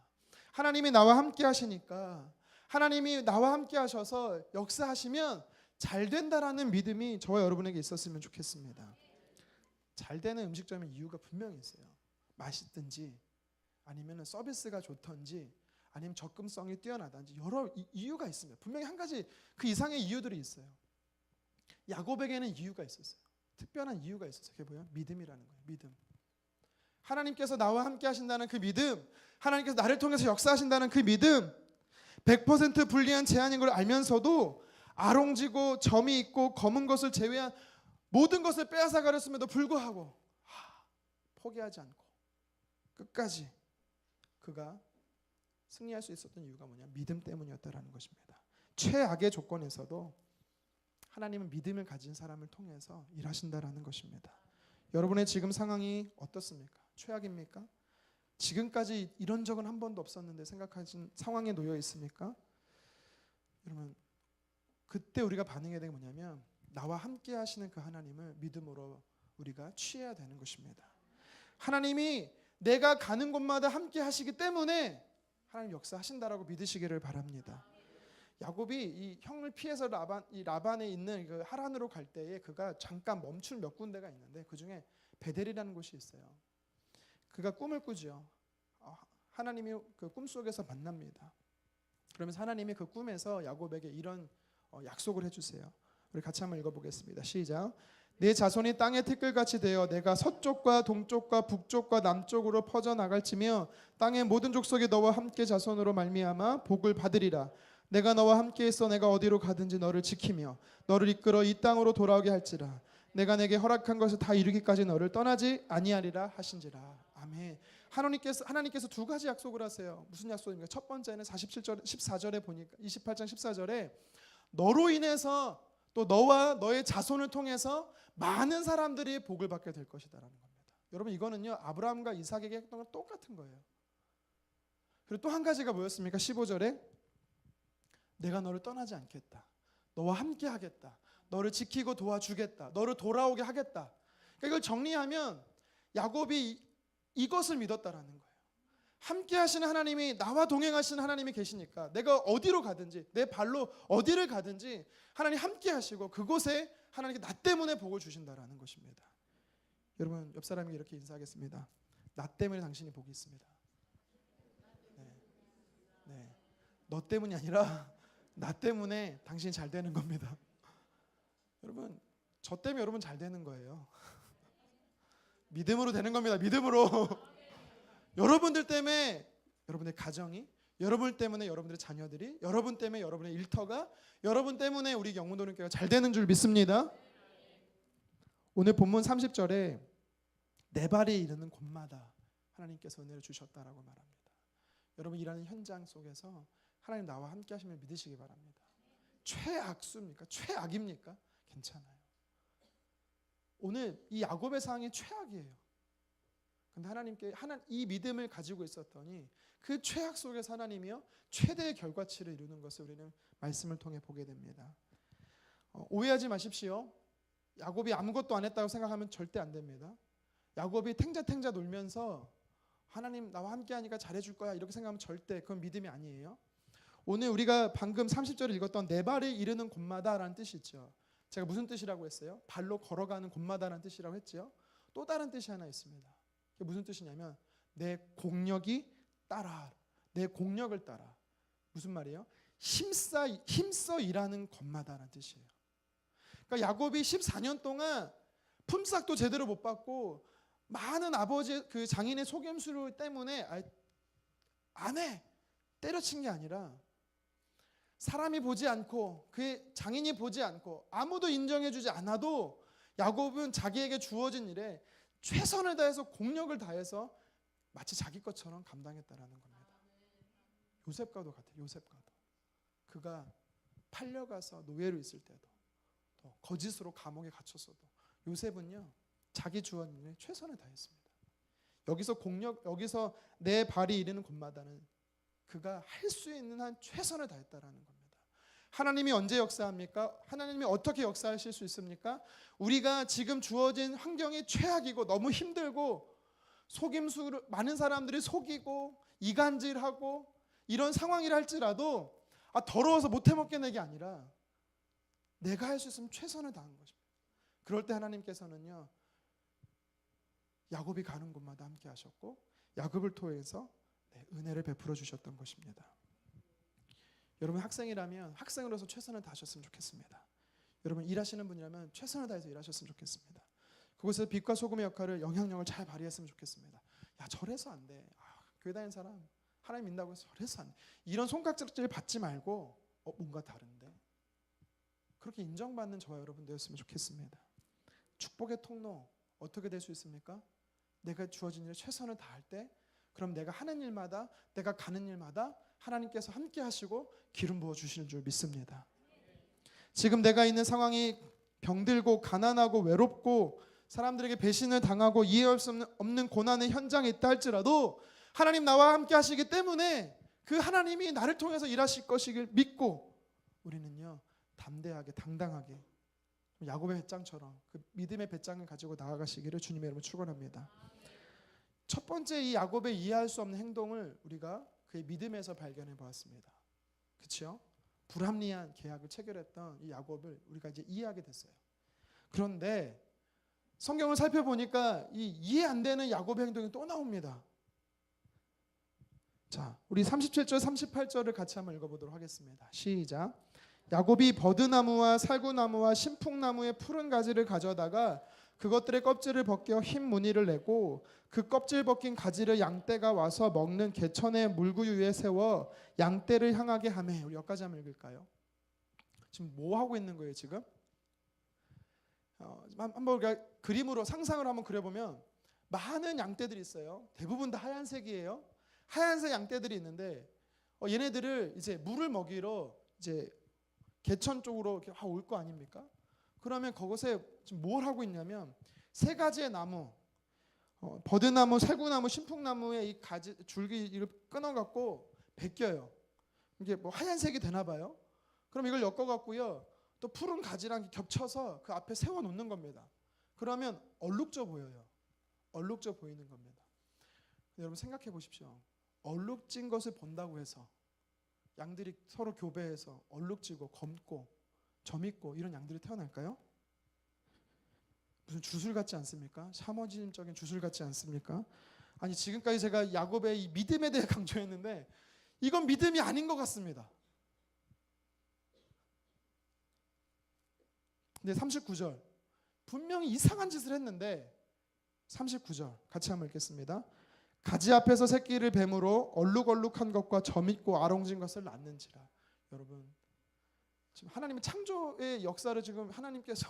하나님이 나와 함께 하시니까, 하나님이 나와 함께 하셔서 역사하시면 잘 된다라는 믿음이 저와 여러분에게 있었으면 좋겠습니다. 잘 되는 음식점의 이유가 분명히 있어요. 맛있든지, 아니면 서비스가 좋던지, 아니면 접근성이 뛰어나든지 여러 이유가 있습니다. 분명히 한 가지 그 이상의 이유들이 있어요. 야곱에게는 이유가 있었어요. 특별한 이유가 있었어요. 그게 뭐예요? 믿음이라는 거예요. 믿음. 하나님께서 나와 함께 하신다는 그 믿음, 하나님께서 나를 통해서 역사하신다는 그 믿음, 100% 불리한 제한인 걸 알면서도 아롱지고 점이 있고 검은 것을 제외한 모든 것을 빼앗아 가렸음에도 불구하고 포기하지 않고 끝까지 그가 승리할 수 있었던 이유가 뭐냐? 믿음 때문이었다라는 것입니다. 최악의 조건에서도 하나님은 믿음을 가진 사람을 통해서 일하신다라는 것입니다. 여러분의 지금 상황이 어떻습니까? 최악입니까? 지금까지 이런 적은 한 번도 없었는데 생각하신 상황에 놓여 있습니까? 여러분, 그때 우리가 반응해야 되는 게 뭐냐면 나와 함께 하시는 그 하나님을 믿음으로 우리가 취해야 되는 것입니다. 하나님이 내가 가는 곳마다 함께 하시기 때문에 하나님 역사하신다라고 믿으시기를 바랍니다. 야곱이 이 형을 피해서 라반에 있는 그 하란으로 갈 때에 그가 잠깐 멈출 몇 군데가 있는데 그 중에 베델이라는 곳이 있어요. 그가 꿈을 꾸죠. 하나님이 그 꿈속에서 만납니다. 그러면서 하나님이 그 꿈에서 야곱에게 이런 약속을 해주세요. 우리 같이 한번 읽어보겠습니다. 시작. 내 자손이 땅의 티끌같이 되어 내가 서쪽과 동쪽과 북쪽과 남쪽으로 퍼져나갈지며 땅의 모든 족속이 너와 함께 자손으로 말미암아 복을 받으리라. 내가 너와 함께 있어 내가 어디로 가든지 너를 지키며 너를 이끌어 이 땅으로 돌아오게 할지라. 내가 내게 허락한 것을 다 이루기까지 너를 떠나지 아니하리라 하신지라. 아멘. 하나님께서 두 가지 약속을 하세요. 무슨 약속입니까? 첫 번째는 47절 14절에 보니까 28장 14절에 너로 인해서 또 너와 너의 자손을 통해서 많은 사람들이 복을 받게 될 것이다라는 겁니다. 여러분 이거는요 아브라함과 이삭에게 했던 건 똑같은 거예요. 그리고 또 한 가지가 뭐였습니까? 15절에 내가 너를 떠나지 않겠다. 너와 함께 하겠다. 너를 지키고 도와주겠다. 너를 돌아오게 하겠다. 그러니까 이걸 정리하면 야곱이 이것을 믿었다라는 거예요. 함께 하시는 하나님이, 나와 동행하시는 하나님이 계시니까 내가 어디로 가든지, 내 발로 어디를 가든지 하나님 함께 하시고 그곳에 하나님께 나 때문에 복을 주신다라는 것입니다. 여러분 옆 사람에게 이렇게 인사하겠습니다. 나 때문에 당신이 복이 있습니다. 네. 너 때문이 아니라 나 때문에 당신이 잘 되는 겁니다. 여러분 저 때문에 여러분 잘 되는 거예요. 믿음으로 되는 겁니다. 믿음으로. 여러분들 때문에 여러분의 가정이, 여러분 때문에 여러분들의 자녀들이, 여러분 때문에 여러분의 일터가, 여러분 때문에 우리 영문도는교회가 잘 되는 줄 믿습니다. 오늘 본문 30절에 내 발이 이르는 곳마다 하나님께서 은혜를 주셨다라고 말합니다. 여러분 일하는 현장 속에서 하나님 나와 함께 하시면 믿으시기 바랍니다. 최악수입니까? 최악입니까? 괜찮아요. 오늘 이 야곱의 상황이 최악이에요. 근데 하나님께 이 믿음을 가지고 있었더니 그 최악 속에서 하나님이요 최대의 결과치를 이루는 것을 우리는 말씀을 통해 보게 됩니다. 오해하지 마십시오. 야곱이 아무것도 안 했다고 생각하면 절대 안 됩니다. 야곱이 탱자탱자 놀면서 하나님 나와 함께 하니까 잘해줄 거야 이렇게 생각하면 절대 그건 믿음이 아니에요. 오늘 우리가 방금 30절을 읽었던 내 발이 이르는 곳마다라는 뜻이 있죠. 제가 무슨 뜻이라고 했어요? 발로 걸어가는 곳마다라는 뜻이라고 했죠. 또 다른 뜻이 하나 있습니다. 그게 무슨 뜻이냐면 내 공력이 따라, 내 공력을 따라. 무슨 말이에요? 힘써 일하는 것마다라는 뜻이에요. 그러니까 야곱이 14년 동안 품삯도 제대로 못 받고 많은 아버지 그 장인의 속임수 때문에 안 해 때려친 게 아니라 사람이 보지 않고 그 장인이 보지 않고 아무도 인정해주지 않아도 야곱은 자기에게 주어진 일에 최선을 다해서 공력을 다해서 마치 자기 것처럼 감당했다라는 겁니다. 요셉과도 같아요. 요셉과도 그가 팔려가서 노예로 있을 때도 또 거짓으로 감옥에 갇혔어도 요셉은요 자기 주어진 일에 최선을 다했습니다. 여기서 내 발이 이르는 곳마다는 그가 할 수 있는 한 최선을 다했다라는 겁니다. 하나님이 언제 역사합니까? 하나님이 어떻게 역사하실 수 있습니까? 우리가 지금 주어진 환경이 최악이고 너무 힘들고 속임수를 많은 사람들이 속이고 이간질하고 이런 상황이라 할지라도 더러워서 못해 먹겠는 게 아니라 내가 할 수 있으면 최선을 다한 것입니다. 그럴 때 하나님께서는요 야곱이 가는 곳마다 함께 하셨고 야곱을 통해서 은혜를 베풀어 주셨던 것입니다. 여러분 학생이라면 학생으로서 최선을 다하셨으면 좋겠습니다. 여러분 일하시는 분이라면 최선을 다해서 일하셨으면 좋겠습니다. 그곳에서 빛과 소금의 역할을 영향력을 잘 발휘했으면 좋겠습니다. 야 저래서 안 돼. 교회 다니는 사람 하나님 믿는다고 해서 저래서 안 돼. 이런 손가락질 받지 말고 뭔가 다른데 그렇게 인정받는 저와 여러분 되었으면 좋겠습니다. 축복의 통로 어떻게 될 수 있습니까? 내가 주어진 일에 최선을 다할 때 그럼 내가 하는 일마다 내가 가는 일마다 하나님께서 함께 하시고 기름 부어 주실 줄 믿습니다. 지금 내가 있는 상황이 병들고 가난하고 외롭고 사람들에게 배신을 당하고 이해할 수 없는 고난의 현장에 있다 할지라도 하나님 나와 함께 하시기 때문에 그 하나님이 나를 통해서 일하실 것이길 믿고 우리는요 담대하게 당당하게 야곱의 배짱처럼 그 믿음의 배짱을 가지고 나아가시기를 주님의 이름으로 축원합니다. 첫 번째 이 야곱의 이해할 수 없는 행동을 우리가 그의 믿음에서 발견해 보았습니다. 그렇죠? 불합리한 계약을 체결했던 이 야곱을 우리가 이제 이해하게 됐어요. 그런데 성경을 살펴보니까 이 이해 안 되는 야곱의 행동이 또 나옵니다. 자, 우리 37절 38절을 같이 한번 읽어보도록 하겠습니다. 시작. 야곱이 버드나무와 살구나무와 신풍나무의 푸른 가지를 가져다가 그것들의 껍질을 벗겨 흰 무늬를 내고 그 껍질 벗긴 가지를 양떼가 와서 먹는 개천의 물구유 위에 세워 양떼를 향하게 하매. 우리 여기까지 한번 읽을까요? 지금 뭐 하고 있는 거예요 지금? 한번 우리가 그림으로 상상을 한번 그려보면 많은 양떼들이 있어요. 대부분 다 하얀색이에요. 하얀색 양떼들이 있는데 얘네들을 이제 물을 먹이러 이제 개천 쪽으로 올 거 아닙니까? 그러면 그곳에 지금 뭘 하고 있냐면 세 가지의 나무, 버드나무, 살구나무, 신풍나무의 이 가지 줄기를 끊어갖고 벗겨요. 이게 뭐 하얀색이 되나 봐요. 그럼 이걸 엮어갖고요. 또 푸른 가지랑 겹쳐서 그 앞에 세워놓는 겁니다. 그러면 얼룩져 보여요. 얼룩져 보이는 겁니다. 여러분 생각해 보십시오. 얼룩진 것을 본다고 해서 양들이 서로 교배해서 얼룩지고 검고 점있고 이런 양들이 태어날까요? 무슨 주술 같지 않습니까? 샤머니즘적인 주술 같지 않습니까? 아니 지금까지 제가 야곱의 이 믿음에 대해 강조했는데 이건 믿음이 아닌 것 같습니다. 근데 39절 분명히 이상한 짓을 했는데 39절 같이 한번 읽겠습니다. 가지 앞에서 새끼를 뱀으로 얼룩얼룩한 것과 점있고 아롱진 것을 낳는지라. 여러분 지금 하나님의 창조의 역사를 지금 하나님께서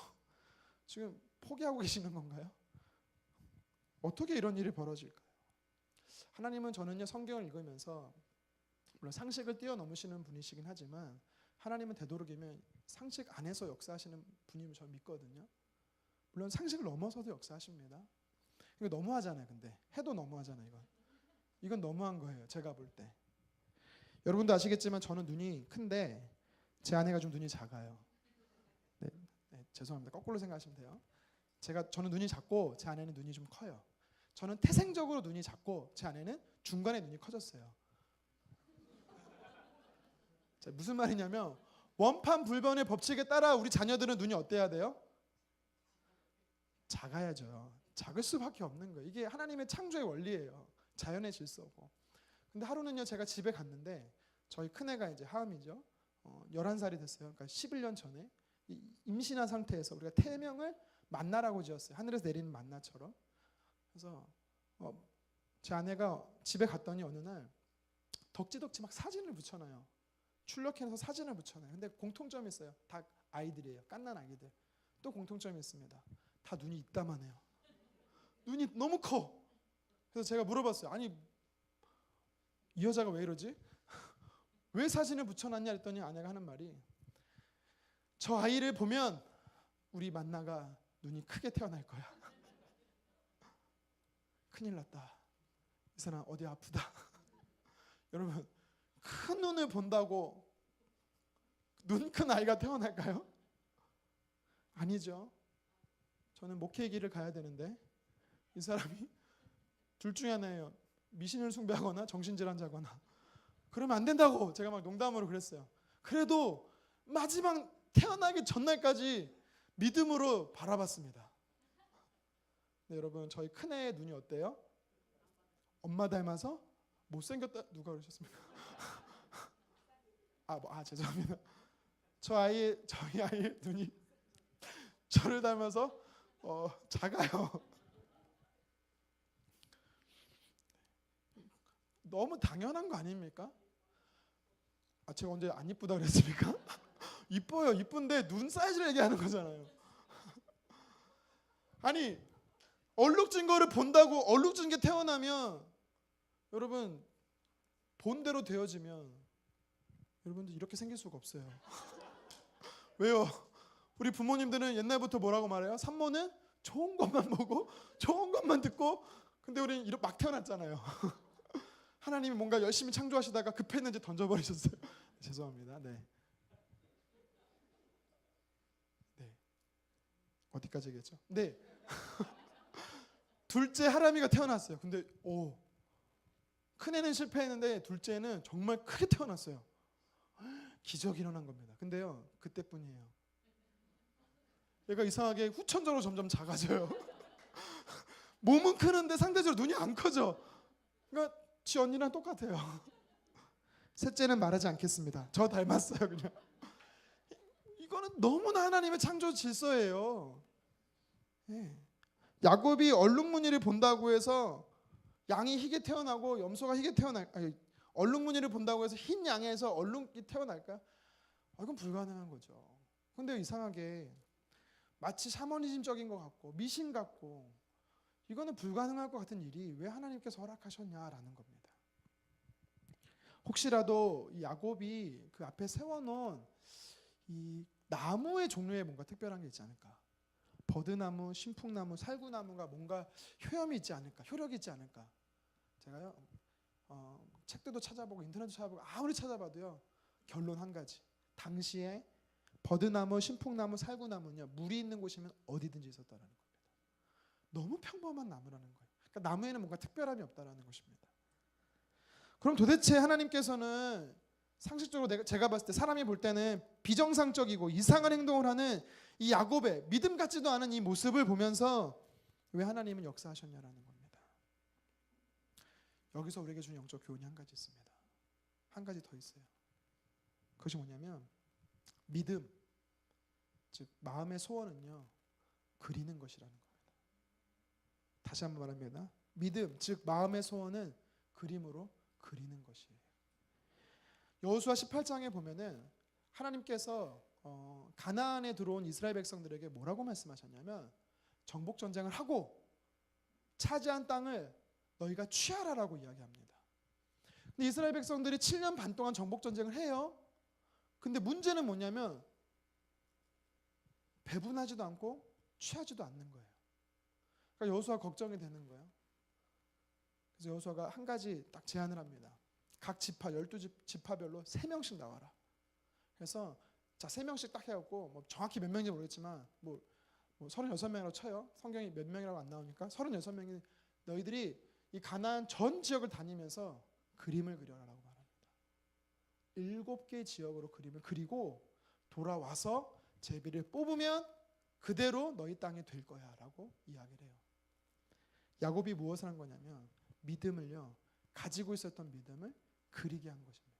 지금 포기하고 계시는 건가요? 어떻게 이런 일이 벌어질까요? 하나님은 저는요 성경을 읽으면서 물론 상식을 뛰어넘으시는 분이시긴 하지만 하나님은 되도록이면 상식 안에서 역사하시는 분임을 저는 믿거든요. 물론 상식을 넘어서도 역사하십니다. 이거 너무하잖아요. 근데 해도 너무하잖아요. 이건 너무한 거예요. 제가 볼 때. 여러분도 아시겠지만 저는 눈이 큰데 제 아내가 좀 눈이 작아요. 네, 죄송합니다. 거꾸로 생각하시면 돼요. 저는 눈이 작고 제 아내는 눈이 좀 커요. 저는 태생적으로 눈이 작고 제 아내는 중간에 눈이 커졌어요. 자, 무슨 말이냐면 원판불변의 법칙에 따라 우리 자녀들은 눈이 어때야 돼요? 작아야죠. 작을 수밖에 없는 거예요. 이게 하나님의 창조의 원리예요. 자연의 질서고. 근데 하루는요 제가 집에 갔는데 저희 큰애가 이제 하음이죠. 11살이 됐어요. 그러니까 11년 전에 임신한 상태에서 우리가 태명을 만나라고 지었어요. 하늘에서 내리는 만나처럼. 그래서 제 아내가 집에 갔더니 어느 날 덕지덕지 막 사진을 붙여놔요. 출력해서 사진을 붙여놔요. 근데 공통점이 있어요. 다 아이들이에요. 갓난 아기들. 또 공통점이 있습니다. 다 눈이 이따만해요. 눈이 너무 커. 그래서 제가 물어봤어요. 아니 이 여자가 왜 이러지? 왜 사진을 붙여놨냐 했더니 아내가 하는 말이 저 아이를 보면 우리 만나가 눈이 크게 태어날 거야. 큰일 났다. 이 사람 어디 아프다. 여러분 큰 눈을 본다고 눈 큰 아이가 태어날까요? 아니죠. 저는 목회의 길을 가야 되는데 이 사람이 둘 중에 하나예요. 미신을 숭배하거나 정신질환자거나. 그러면 안 된다고 제가 막 농담으로 그랬어요. 그래도 마지막 태어나기 전날까지 믿음으로 바라봤습니다. 네, 여러분 저희 큰애의 눈이 어때요? 엄마 닮아서 못생겼다 누가 그러셨습니까? 죄송합니다. 저희 아이의 눈이 저를 닮아서 작아요. 너무 당연한 거 아닙니까? 제가 언제 안 이쁘다 그랬습니까? 이뻐요. 이쁜데 눈 사이즈를 얘기하는 거잖아요. 아니 얼룩진 거를 본다고 얼룩진 게 태어나면 여러분 본대로 되어지면 여러분들 이렇게 생길 수가 없어요. 왜요? 우리 부모님들은 옛날부터 뭐라고 말해요? 산모는 좋은 것만 보고 좋은 것만 듣고 근데 우리는 이렇게 막 태어났잖아요. 하나님이 뭔가 열심히 창조하시다가 급했는지 던져버리셨어요. 죄송합니다. 네. 어디까지 얘기했죠? 네. 둘째 하람이가 태어났어요. 근데 큰애는 실패했는데 둘째는 정말 크게 태어났어요. 기적이 일어난 겁니다. 근데요 그때뿐이에요. 얘가 이상하게 후천적으로 점점 작아져요. 몸은 크는데 상대적으로 눈이 안 커져. 그러니까 지 언니랑 똑같아요. 셋째는 말하지 않겠습니다. 저 닮았어요 그냥. 너무나 하나님의 창조 질서예요. 예. 야곱이 얼룩무늬를 본다고 해서 양이 희게 태어나고 염소가 희게 얼룩무늬를 본다고 해서 흰 양에서 얼룩이 태어날까? 이건 불가능한 거죠. 근데 이상하게 마치 샤머니즘적인 것 같고 미신 같고 이거는 불가능할 것 같은 일이 왜 하나님께서 허락하셨냐라는 겁니다. 혹시라도 야곱이 그 앞에 세워놓은 이 나무의 종류에 뭔가 특별한 게 있지 않을까? 버드나무, 신풍나무, 살구나무가 뭔가 효염이 있지 않을까? 효력이 있지 않을까? 제가요 책들도 찾아보고 인터넷도 찾아보고 아무리 찾아봐도요 결론 한 가지. 당시에 버드나무, 신풍나무, 살구나무는요 물이 있는 곳이면 어디든지 있었다라는 겁니다. 너무 평범한 나무라는 거예요. 그러니까 나무에는 뭔가 특별함이 없다라는 것입니다. 그럼 도대체 하나님께서는 상식적으로 제가 봤을 때 사람이 볼 때는 비정상적이고 이상한 행동을 하는 이 야곱의 믿음 같지도 않은 이 모습을 보면서 왜 하나님은 역사하셨냐라는 겁니다. 여기서 우리에게 주는 영적 교훈이 한 가지 있습니다. 한 가지 더 있어요. 그것이 뭐냐면 믿음, 즉 마음의 소원은요 그리는 것이라는 겁니다. 다시 한번 말합니다. 믿음, 즉 마음의 소원은 그림으로 그리는 것이에요. 여호수아 18장에 보면은 하나님께서 가나안에 들어온 이스라엘 백성들에게 뭐라고 말씀하셨냐면 정복 전쟁을 하고 차지한 땅을 너희가 취하라라고 이야기합니다. 근데 이스라엘 백성들이 7년 반 동안 정복 전쟁을 해요. 근데 문제는 뭐냐면 배분하지도 않고 취하지도 않는 거예요. 그러니까 여호수아가 걱정이 되는 거예요. 그래서 여호수아가 한 가지 딱 제안을 합니다. 각 지파 12지파별로 3명씩 나와라. 그래서 자 3명씩 딱 해갖고 뭐 정확히 몇 명인지 모르겠지만 뭐 36명이라고 쳐요. 성경이 몇 명이라고 안 나오니까 36명이 너희들이 이 가나안 전 지역을 다니면서 그림을 그려라라고 말합니다. 7개 지역으로 그림을 그리고 돌아와서 제비를 뽑으면 그대로 너희 땅이 될 거야 라고 이야기를 해요. 야곱이 무엇을 한 거냐면 믿음을요 가지고 있었던 믿음을 그리게 한 것입니다.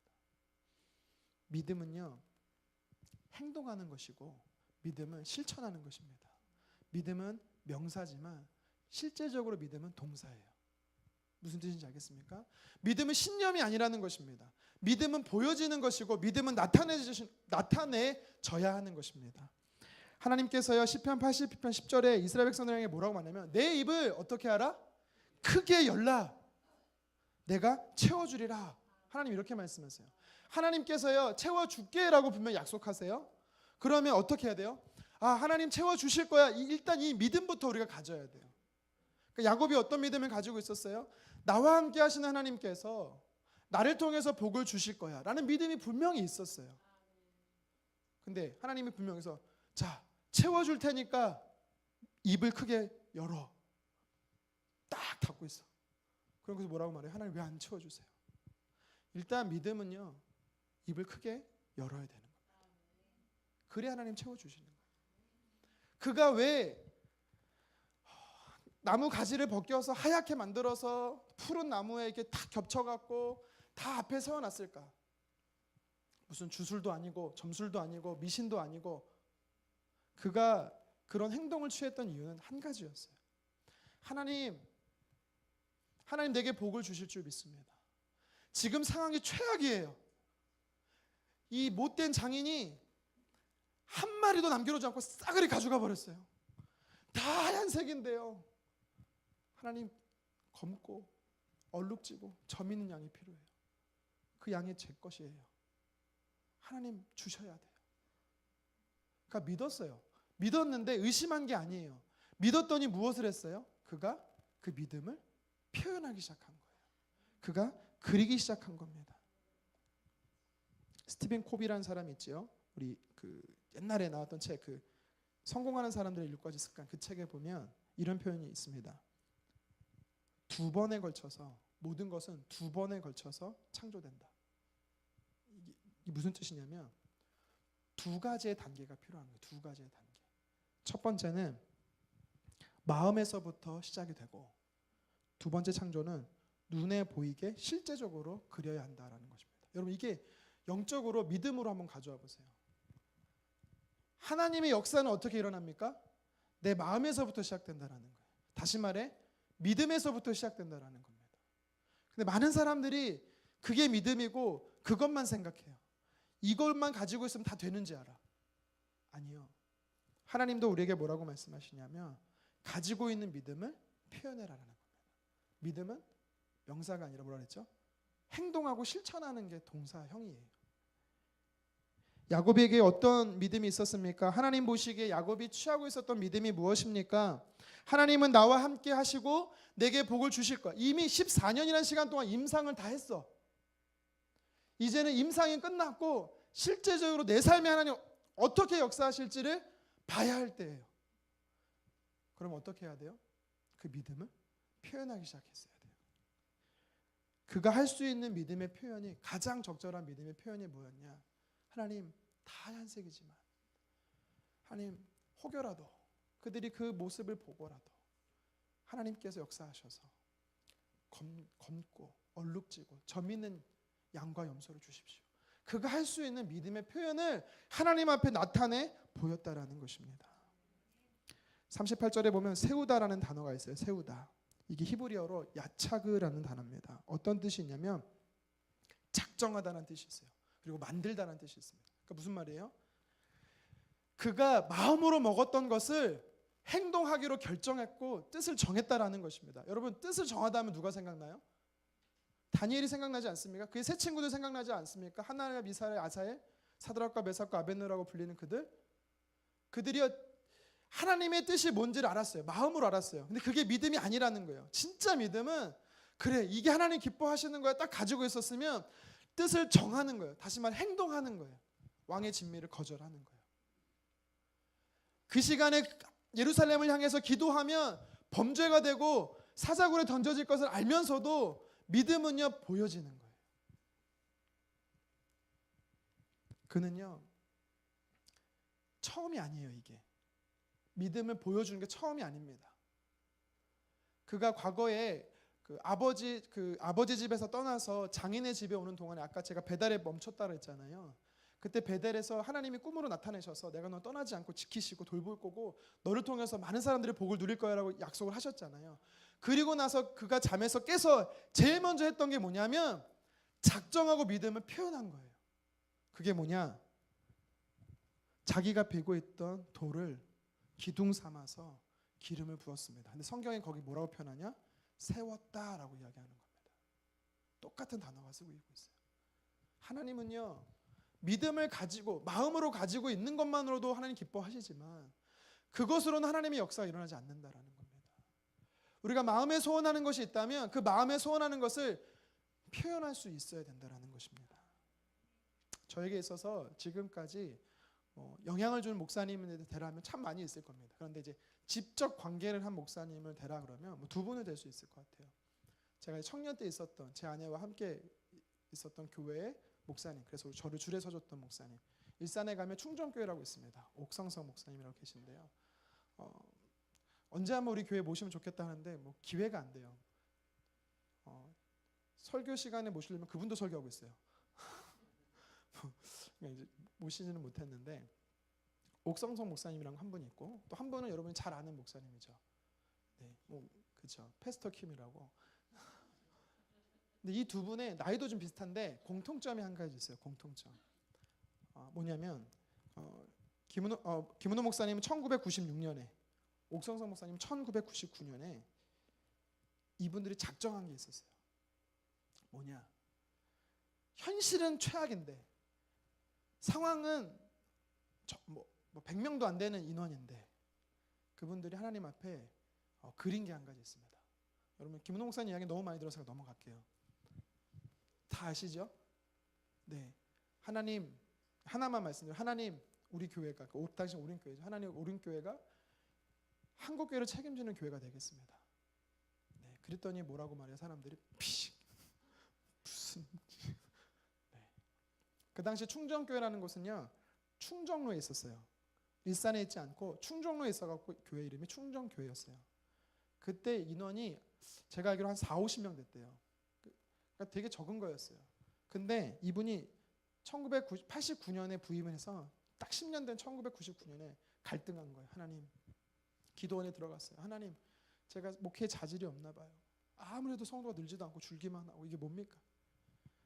믿음은요 행동하는 것이고 믿음은 실천하는 것입니다. 믿음은 명사지만 실제적으로 믿음은 동사예요. 무슨 뜻인지 알겠습니까? 믿음은 신념이 아니라는 것입니다. 믿음은 보여지는 것이고 믿음은 나타내져야 하는 것입니다. 하나님께서요 시편 80편 10절에 이스라엘 백성들에게 뭐라고 말하냐면 내 입을 어떻게 하라? 크게 열라. 내가 채워주리라. 하나님 이렇게 말씀하세요. 하나님께서요 채워줄게라고 분명히 약속하세요. 그러면 어떻게 해야 돼요? 하나님 채워주실 거야. 일단 이 믿음부터 우리가 가져야 돼요. 그러니까 야곱이 어떤 믿음을 가지고 있었어요? 나와 함께 하시는 하나님께서 나를 통해서 복을 주실 거야 라는 믿음이 분명히 있었어요. 근데 하나님이 분명해서 자 채워줄 테니까 입을 크게 열어. 딱 닫고 있어. 그래서 뭐라고 말해요? 하나님 왜 안 채워주세요? 일단 믿음은요 입을 크게 열어야 되는 겁니다. 그래야 하나님 채워주시는 거예요. 그가 왜 나무 가지를 벗겨서 하얗게 만들어서 푸른 나무에 이렇게 탁 겹쳐갖고 다 앞에 세워놨을까? 무슨 주술도 아니고 점술도 아니고 미신도 아니고 그가 그런 행동을 취했던 이유는 한 가지였어요. 하나님 내게 복을 주실 줄 믿습니다. 지금 상황이 최악이에요. 이 못된 장인이 한 마리도 남겨놓지 않고 싸그리 가져가 버렸어요. 다 하얀색인데요. 하나님 검고 얼룩지고 점 있는 양이 필요해요. 그 양이 제 것이에요. 하나님 주셔야 돼요. 그러니까 믿었어요. 믿었는데 의심한 게 아니에요. 믿었더니 무엇을 했어요? 그가 그 믿음을 표현하기 시작한 거예요. 그가 그리기 시작한 겁니다. 스티븐 코비라는 사람이 있지요. 우리 그 옛날에 나왔던 책, 그 성공하는 사람들의 7가지 습관, 그 책에 보면 이런 표현이 있습니다. 2번에 걸쳐서 모든 것은 2번에 걸쳐서 창조된다. 이게 무슨 뜻이냐면 2가지의 단계가 필요한 거예요. 2가지의 단계. 첫 번째는 마음에서부터 시작이 되고 2번째 창조는 눈에 보이게 실제적으로 그려야 한다라는 것입니다. 여러분 이게 영적으로 믿음으로 한번 가져와 보세요. 하나님의 역사는 어떻게 일어납니까? 내 마음에서부터 시작된다라는 거예요. 다시 말해 믿음에서부터 시작된다라는 겁니다. 근데 많은 사람들이 그게 믿음이고 그것만 생각해요. 이것만 가지고 있으면 다 되는지 알아. 아니요. 하나님도 우리에게 뭐라고 말씀하시냐면 가지고 있는 믿음을 표현해라라는 겁니다. 믿음은 명사가 아니라 뭐라 그랬죠? 행동하고 실천하는 게 동사형이에요. 야곱에게 어떤 믿음이 있었습니까? 하나님 보시기에 야곱이 취하고 있었던 믿음이 무엇입니까? 하나님은 나와 함께 하시고 내게 복을 주실 거야. 이미 14년이라는 시간 동안 임상을 다 했어. 이제는 임상이 끝났고 실제적으로 내 삶에 하나님 어떻게 역사하실지를 봐야 할 때예요. 그럼 어떻게 해야 돼요? 그 믿음을 표현하기 시작했어야 돼요. 그가 할 수 있는 믿음의 표현이, 가장 적절한 믿음의 표현이 뭐였냐? 하나님 다 한색이지만 하나님 혹여라도 그들이 그 모습을 보고라도 하나님께서 역사하셔서 검고 얼룩지고 점 있는 양과 염소를 주십시오. 그가 할 수 있는 믿음의 표현을 하나님 앞에 나타내 보였다라는 것입니다. 38절에 보면 세우다라는 단어가 있어요. 세우다. 이게 히브리어로 야차그라는 단어입니다. 어떤 뜻이 있냐면 작정하다는 뜻이 있어요. 그리고 만들다는 뜻이 있습니다. 그러니까 무슨 말이에요? 그가 마음으로 먹었던 것을 행동하기로 결정했고 뜻을 정했다라는 것입니다. 여러분 뜻을 정하다 하면 누가 생각나요? 다니엘이 생각나지 않습니까? 그의 세 친구들 생각나지 않습니까? 하나냐, 미사엘, 아사엘, 사드락과 메삭과 아벳느라고 불리는 그들이 하나님의 뜻이 뭔지를 알았어요. 마음으로 알았어요. 근데 그게 믿음이 아니라는 거예요. 진짜 믿음은 그래 이게 하나님 기뻐하시는 거야 딱 가지고 있었으면 뜻을 정하는 거예요. 다시 말해 행동하는 거예요. 왕의 진미를 거절하는 거예요. 그 시간에 예루살렘을 향해서 기도하면 범죄가 되고 사자굴에 던져질 것을 알면서도 믿음은요 보여지는 거예요. 그는요 처음이 아니에요. 이게 믿음을 보여주는 게 처음이 아닙니다. 그가 과거에 아버지 집에서 떠나서 장인의 집에 오는 동안에 아까 제가 베델에 멈췄다 그랬잖아요. 그때 베델에서 하나님이 꿈으로 나타내셔서 내가 너 떠나지 않고 지키시고 돌볼 거고 너를 통해서 많은 사람들이 복을 누릴 거야라고 약속을 하셨잖아요. 그리고 나서 그가 잠에서 깨서 제일 먼저 했던 게 뭐냐면 작정하고 믿음을 표현한 거예요. 그게 뭐냐? 자기가 베고 있던 돌을 기둥 삼아서 기름을 부었습니다. 근데 성경에 거기 뭐라고 표현하냐? 세웠다라고 이야기하는 겁니다. 똑같은 단어가 쓰고 있어요. 하나님은요 믿음을 가지고 마음으로 가지고 있는 것만으로도 하나님 기뻐하시지만 그것으로는 하나님의 역사가 일어나지 않는다라는 겁니다. 우리가 마음에 소원하는 것이 있다면 그 마음에 소원하는 것을 표현할 수 있어야 된다라는 것입니다. 저에게 있어서 지금까지 영향을 주는 목사님을 대라 하면 참 많이 있을 겁니다. 그런데 이제 직접 관계를 한 목사님을 대라 그러면 두 분을 될 수 있을 것 같아요. 제가 청년 때 있었던 제 아내와 함께 있었던 교회의 목사님, 그래서 저를 줄에 서줬던 목사님. 일산에 가면 충정교회라고 있습니다. 옥성성 목사님이라고 계신데요. 언제 한번 우리 교회 모시면 좋겠다 하는데 기회가 안 돼요. 설교 시간에 모시려면 그분도 설교하고 있어요. 이제 모시지는 못했는데 옥성성 목사님이랑 한 분 있고 또 한 분은 여러분이 잘 아는 목사님이죠. 네, 그렇죠. 패스터 킴이라고. 근데 이 두 분의 나이도 좀 비슷한데 공통점이 한 가지 있어요. 공통점. 뭐냐면 김은호 목사님은 1996년에 옥성성 목사님 1999년에 이분들이 작정한 게 있었어요. 뭐냐? 현실은 최악인데 상황은 100명도 안 되는 인원인데 그분들이 하나님 앞에 그린 게 한 가지 있습니다. 여러분 김은호 목사님 이야기 너무 많이 들어서 넘어갈게요. 다 아시죠? 네, 하나님 하나만 말씀드려요. 하나님 우리 교회가 당시 오륜 교회죠. 하나님 오륜 교회가 한국 교회를 책임지는 교회가 되겠습니다. 네, 그랬더니 뭐라고 말해요? 사람들이 무슨 네. 그 당시 충정교회라는 곳은요 충정로에 있었어요. 일산에 있지 않고 충정로에 있어갖고 교회 이름이 충정교회였어요. 그때 인원이 제가 알기로 한 40-50명 됐대요. 그러니까 되게 적은 거였어요. 근데 이분이 1989년에 부임을 해서 딱 10년 된 1999년에 갈등한 거예요. 하나님, 기도원에 들어갔어요. 하나님, 제가 목회에 자질이 없나 봐요. 아무래도 성도가 늘지도 않고 줄기만 하고 이게 뭡니까?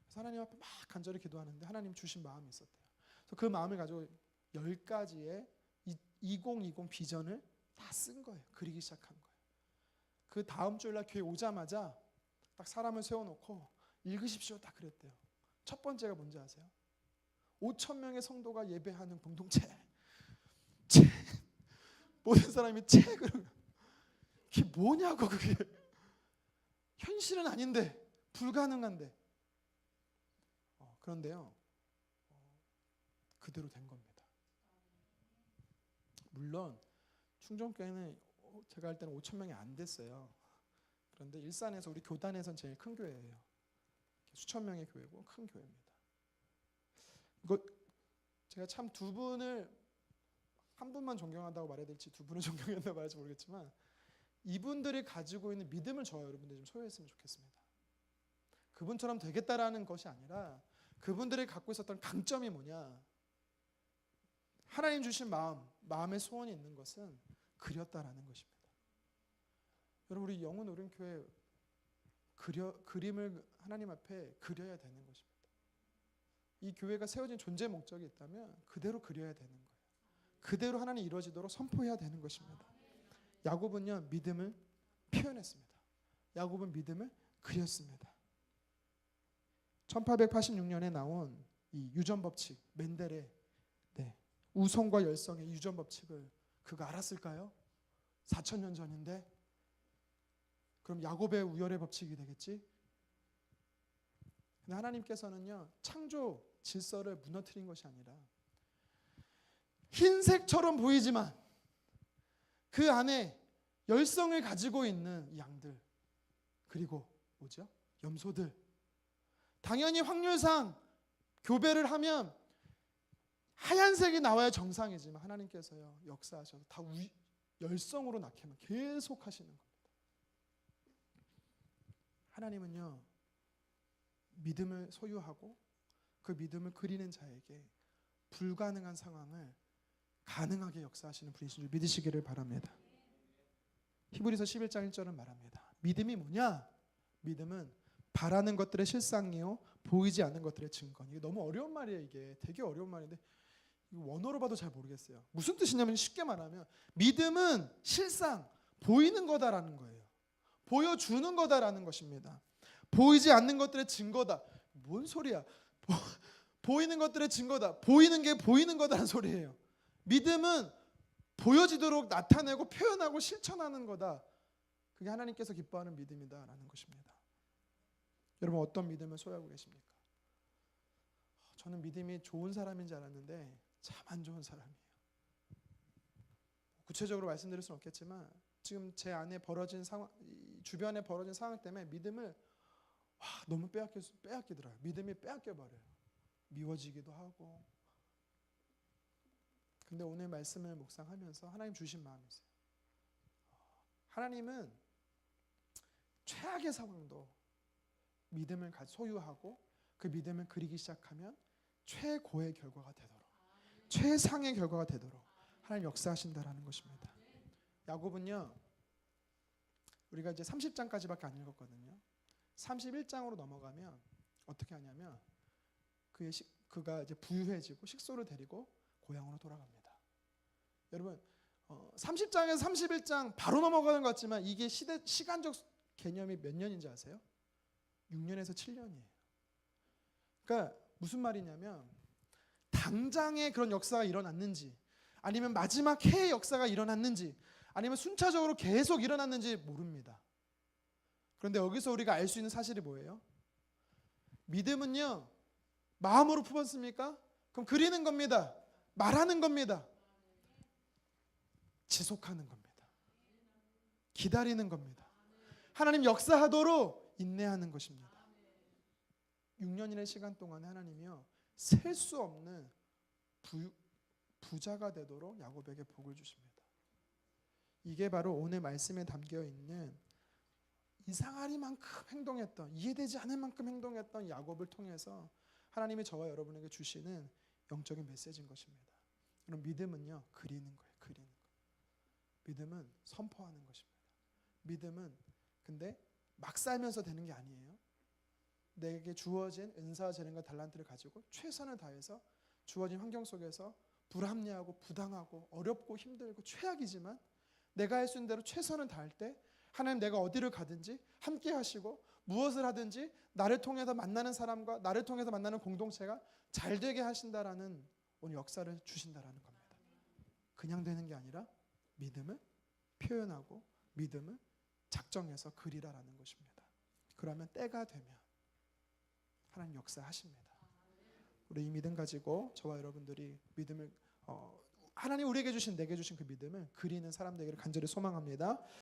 그래서 하나님 앞에 막 간절히 기도하는데 하나님 주신 마음이 있었대요. 그래서 그 마음을 가지고 10가지의 2020 비전을 다 쓴 거예요. 그리기 시작한 거예요. 그 다음 주일날 교회 오자마자 딱 사람을 세워놓고 읽으십시오 딱 그랬대요. 첫 번째가 뭔지 아세요? 5,000명의 성도가 예배하는 공동체. 모든 사람이 책을, 그게 뭐냐고. 그게 현실은 아닌데, 불가능한데. 그런데요, 그대로 된 겁니다. 물론 충정교회는 제가 할 때는 5,000명이 안 됐어요. 그런데 일산에서 우리 교단에선 제일 큰 교회예요. 수천 명의 교회고 큰 교회입니다. 이거 제가 참 두 분을, 한 분만 존경한다고 말해야 될지 두 분을 존경한다고 말할지 모르겠지만, 이분들이 가지고 있는 믿음을 저와 여러분들이 좀 소유했으면 좋겠습니다. 그분처럼 되겠다라는 것이 아니라 그분들이 갖고 있었던 강점이 뭐냐, 하나님 주신 마음의 소원이 있는 것은 그렸다라는 것입니다. 여러분, 우리 영혼 오른 교회 그림을 하나님 앞에 그려야 되는 것입니다. 이 교회가 세워진 존재 목적이 있다면 그대로 그려야 되는 거예요. 그대로 하나님 이루어지도록 선포해야 되는 것입니다. 야곱은요, 믿음을 표현했습니다. 야곱은 믿음을 그렸습니다. 1886년에 나온 이 유전법칙, 멘델의 우성과 열성의 유전법칙을 그가 알았을까요? 4,000년 전인데. 그럼 야곱의 우열의 법칙이 되겠지? 근데 하나님께서는요, 창조 질서를 무너뜨린 것이 아니라 흰색처럼 보이지만 그 안에 열성을 가지고 있는 양들, 그리고 뭐죠? 염소들. 당연히 확률상 교배를 하면 하얀색이 나와야 정상이지만 하나님께서요, 역사하셔서 다 열성으로 낳게만 계속 하시는 겁니다. 하나님은요, 믿음을 소유하고 그 믿음을 그리는 자에게 불가능한 상황을 가능하게 역사하시는 분이신 줄 믿으시기를 바랍니다. 히브리서 11장 1절은 말합니다. 믿음이 뭐냐? 믿음은 바라는 것들의 실상이요 보이지 않는 것들의 증거. 이게 너무 어려운 말이에요. 이게 되게 어려운 말인데 원어로 봐도 잘 모르겠어요. 무슨 뜻이냐면, 쉽게 말하면 믿음은 실상, 보이는 거다라는 거예요. 보여주는 거다라는 것입니다. 보이지 않는 것들의 증거다. 뭔 소리야? 보이는 것들의 증거다. 보이는 게 보이는 거다라는 소리예요. 믿음은 보여지도록 나타내고 표현하고 실천하는 거다. 그게 하나님께서 기뻐하는 믿음이다라는 것입니다. 여러분, 어떤 믿음을 소유하고 계십니까? 저는 믿음이 좋은 사람인 줄 알았는데 참 안 좋은 사람이에요. 구체적으로 말씀드릴 수는 없겠지만 지금 제 안에 벌어진 상황, 주변에 벌어진 상황 때문에 믿음을 너무 빼앗기더라고요. 믿음이 빼앗겨버려요. 미워지기도 하고. 근데 오늘 말씀을 묵상하면서 하나님 주신 마음이 있어요. 하나님은 최악의 상황도 믿음을 소유하고 그 믿음을 그리기 시작하면 최고의 결과가 되도록, 최상의 결과가 되도록 하나님 역사하신다라는 것입니다. 야곱은요, 우리가 이제 30장까지밖에 안 읽었거든요. 31장으로 넘어가면 어떻게 하냐면 그가 이제 부유해지고 식소를 데리고 고향으로 돌아갑니다. 여러분, 30장에서 31장 바로 넘어가는 것 같지만 이게 시간적 개념이 몇 년인지 아세요? 6년에서 7년이에요. 그러니까 무슨 말이냐면, 당장에 그런 역사가 일어났는지, 아니면 마지막 해의 역사가 일어났는지, 아니면 순차적으로 계속 일어났는지 모릅니다. 그런데 여기서 우리가 알 수 있는 사실이 뭐예요? 믿음은요, 마음으로 품었습니까? 그럼 그리는 겁니다. 말하는 겁니다. 지속하는 겁니다. 기다리는 겁니다. 하나님 역사하도록 인내하는 것입니다. 6년이라는 시간 동안에 하나님이요, 셀 수 없는 부자가 되도록 야곱에게 복을 주십니다. 이게 바로 오늘 말씀에 담겨 있는 이상하리만큼 행동했던, 이해되지 않을 만큼 행동했던 야곱을 통해서 하나님이 저와 여러분에게 주시는 영적인 메시지인 것입니다. 그럼 믿음은요, 그리는 거예요. 그리는 거. 믿음은 선포하는 것입니다. 믿음은 근데 막 살면서 되는 게 아니에요. 내게 주어진 은사와 재능과 달란트를 가지고 최선을 다해서 주어진 환경 속에서 불합리하고 부당하고 어렵고 힘들고 최악이지만 내가 할 수 있는 대로 최선을 다할 때 하나님, 내가 어디를 가든지 함께 하시고 무엇을 하든지 나를 통해서 만나는 사람과 나를 통해서 만나는 공동체가 잘 되게 하신다라는 오늘 역사를 주신다라는 겁니다. 그냥 되는 게 아니라 믿음을 표현하고 믿음을 작정해서 그리라라는 것입니다. 그러면 때가 되면 하나님 역사하십니다. 우리 이 믿음 가지고 저와 여러분들이 믿음을 하나님 우리에게 주신, 내게 주신 그 믿음을 그리는 사람 되기를 간절히 소망합니다.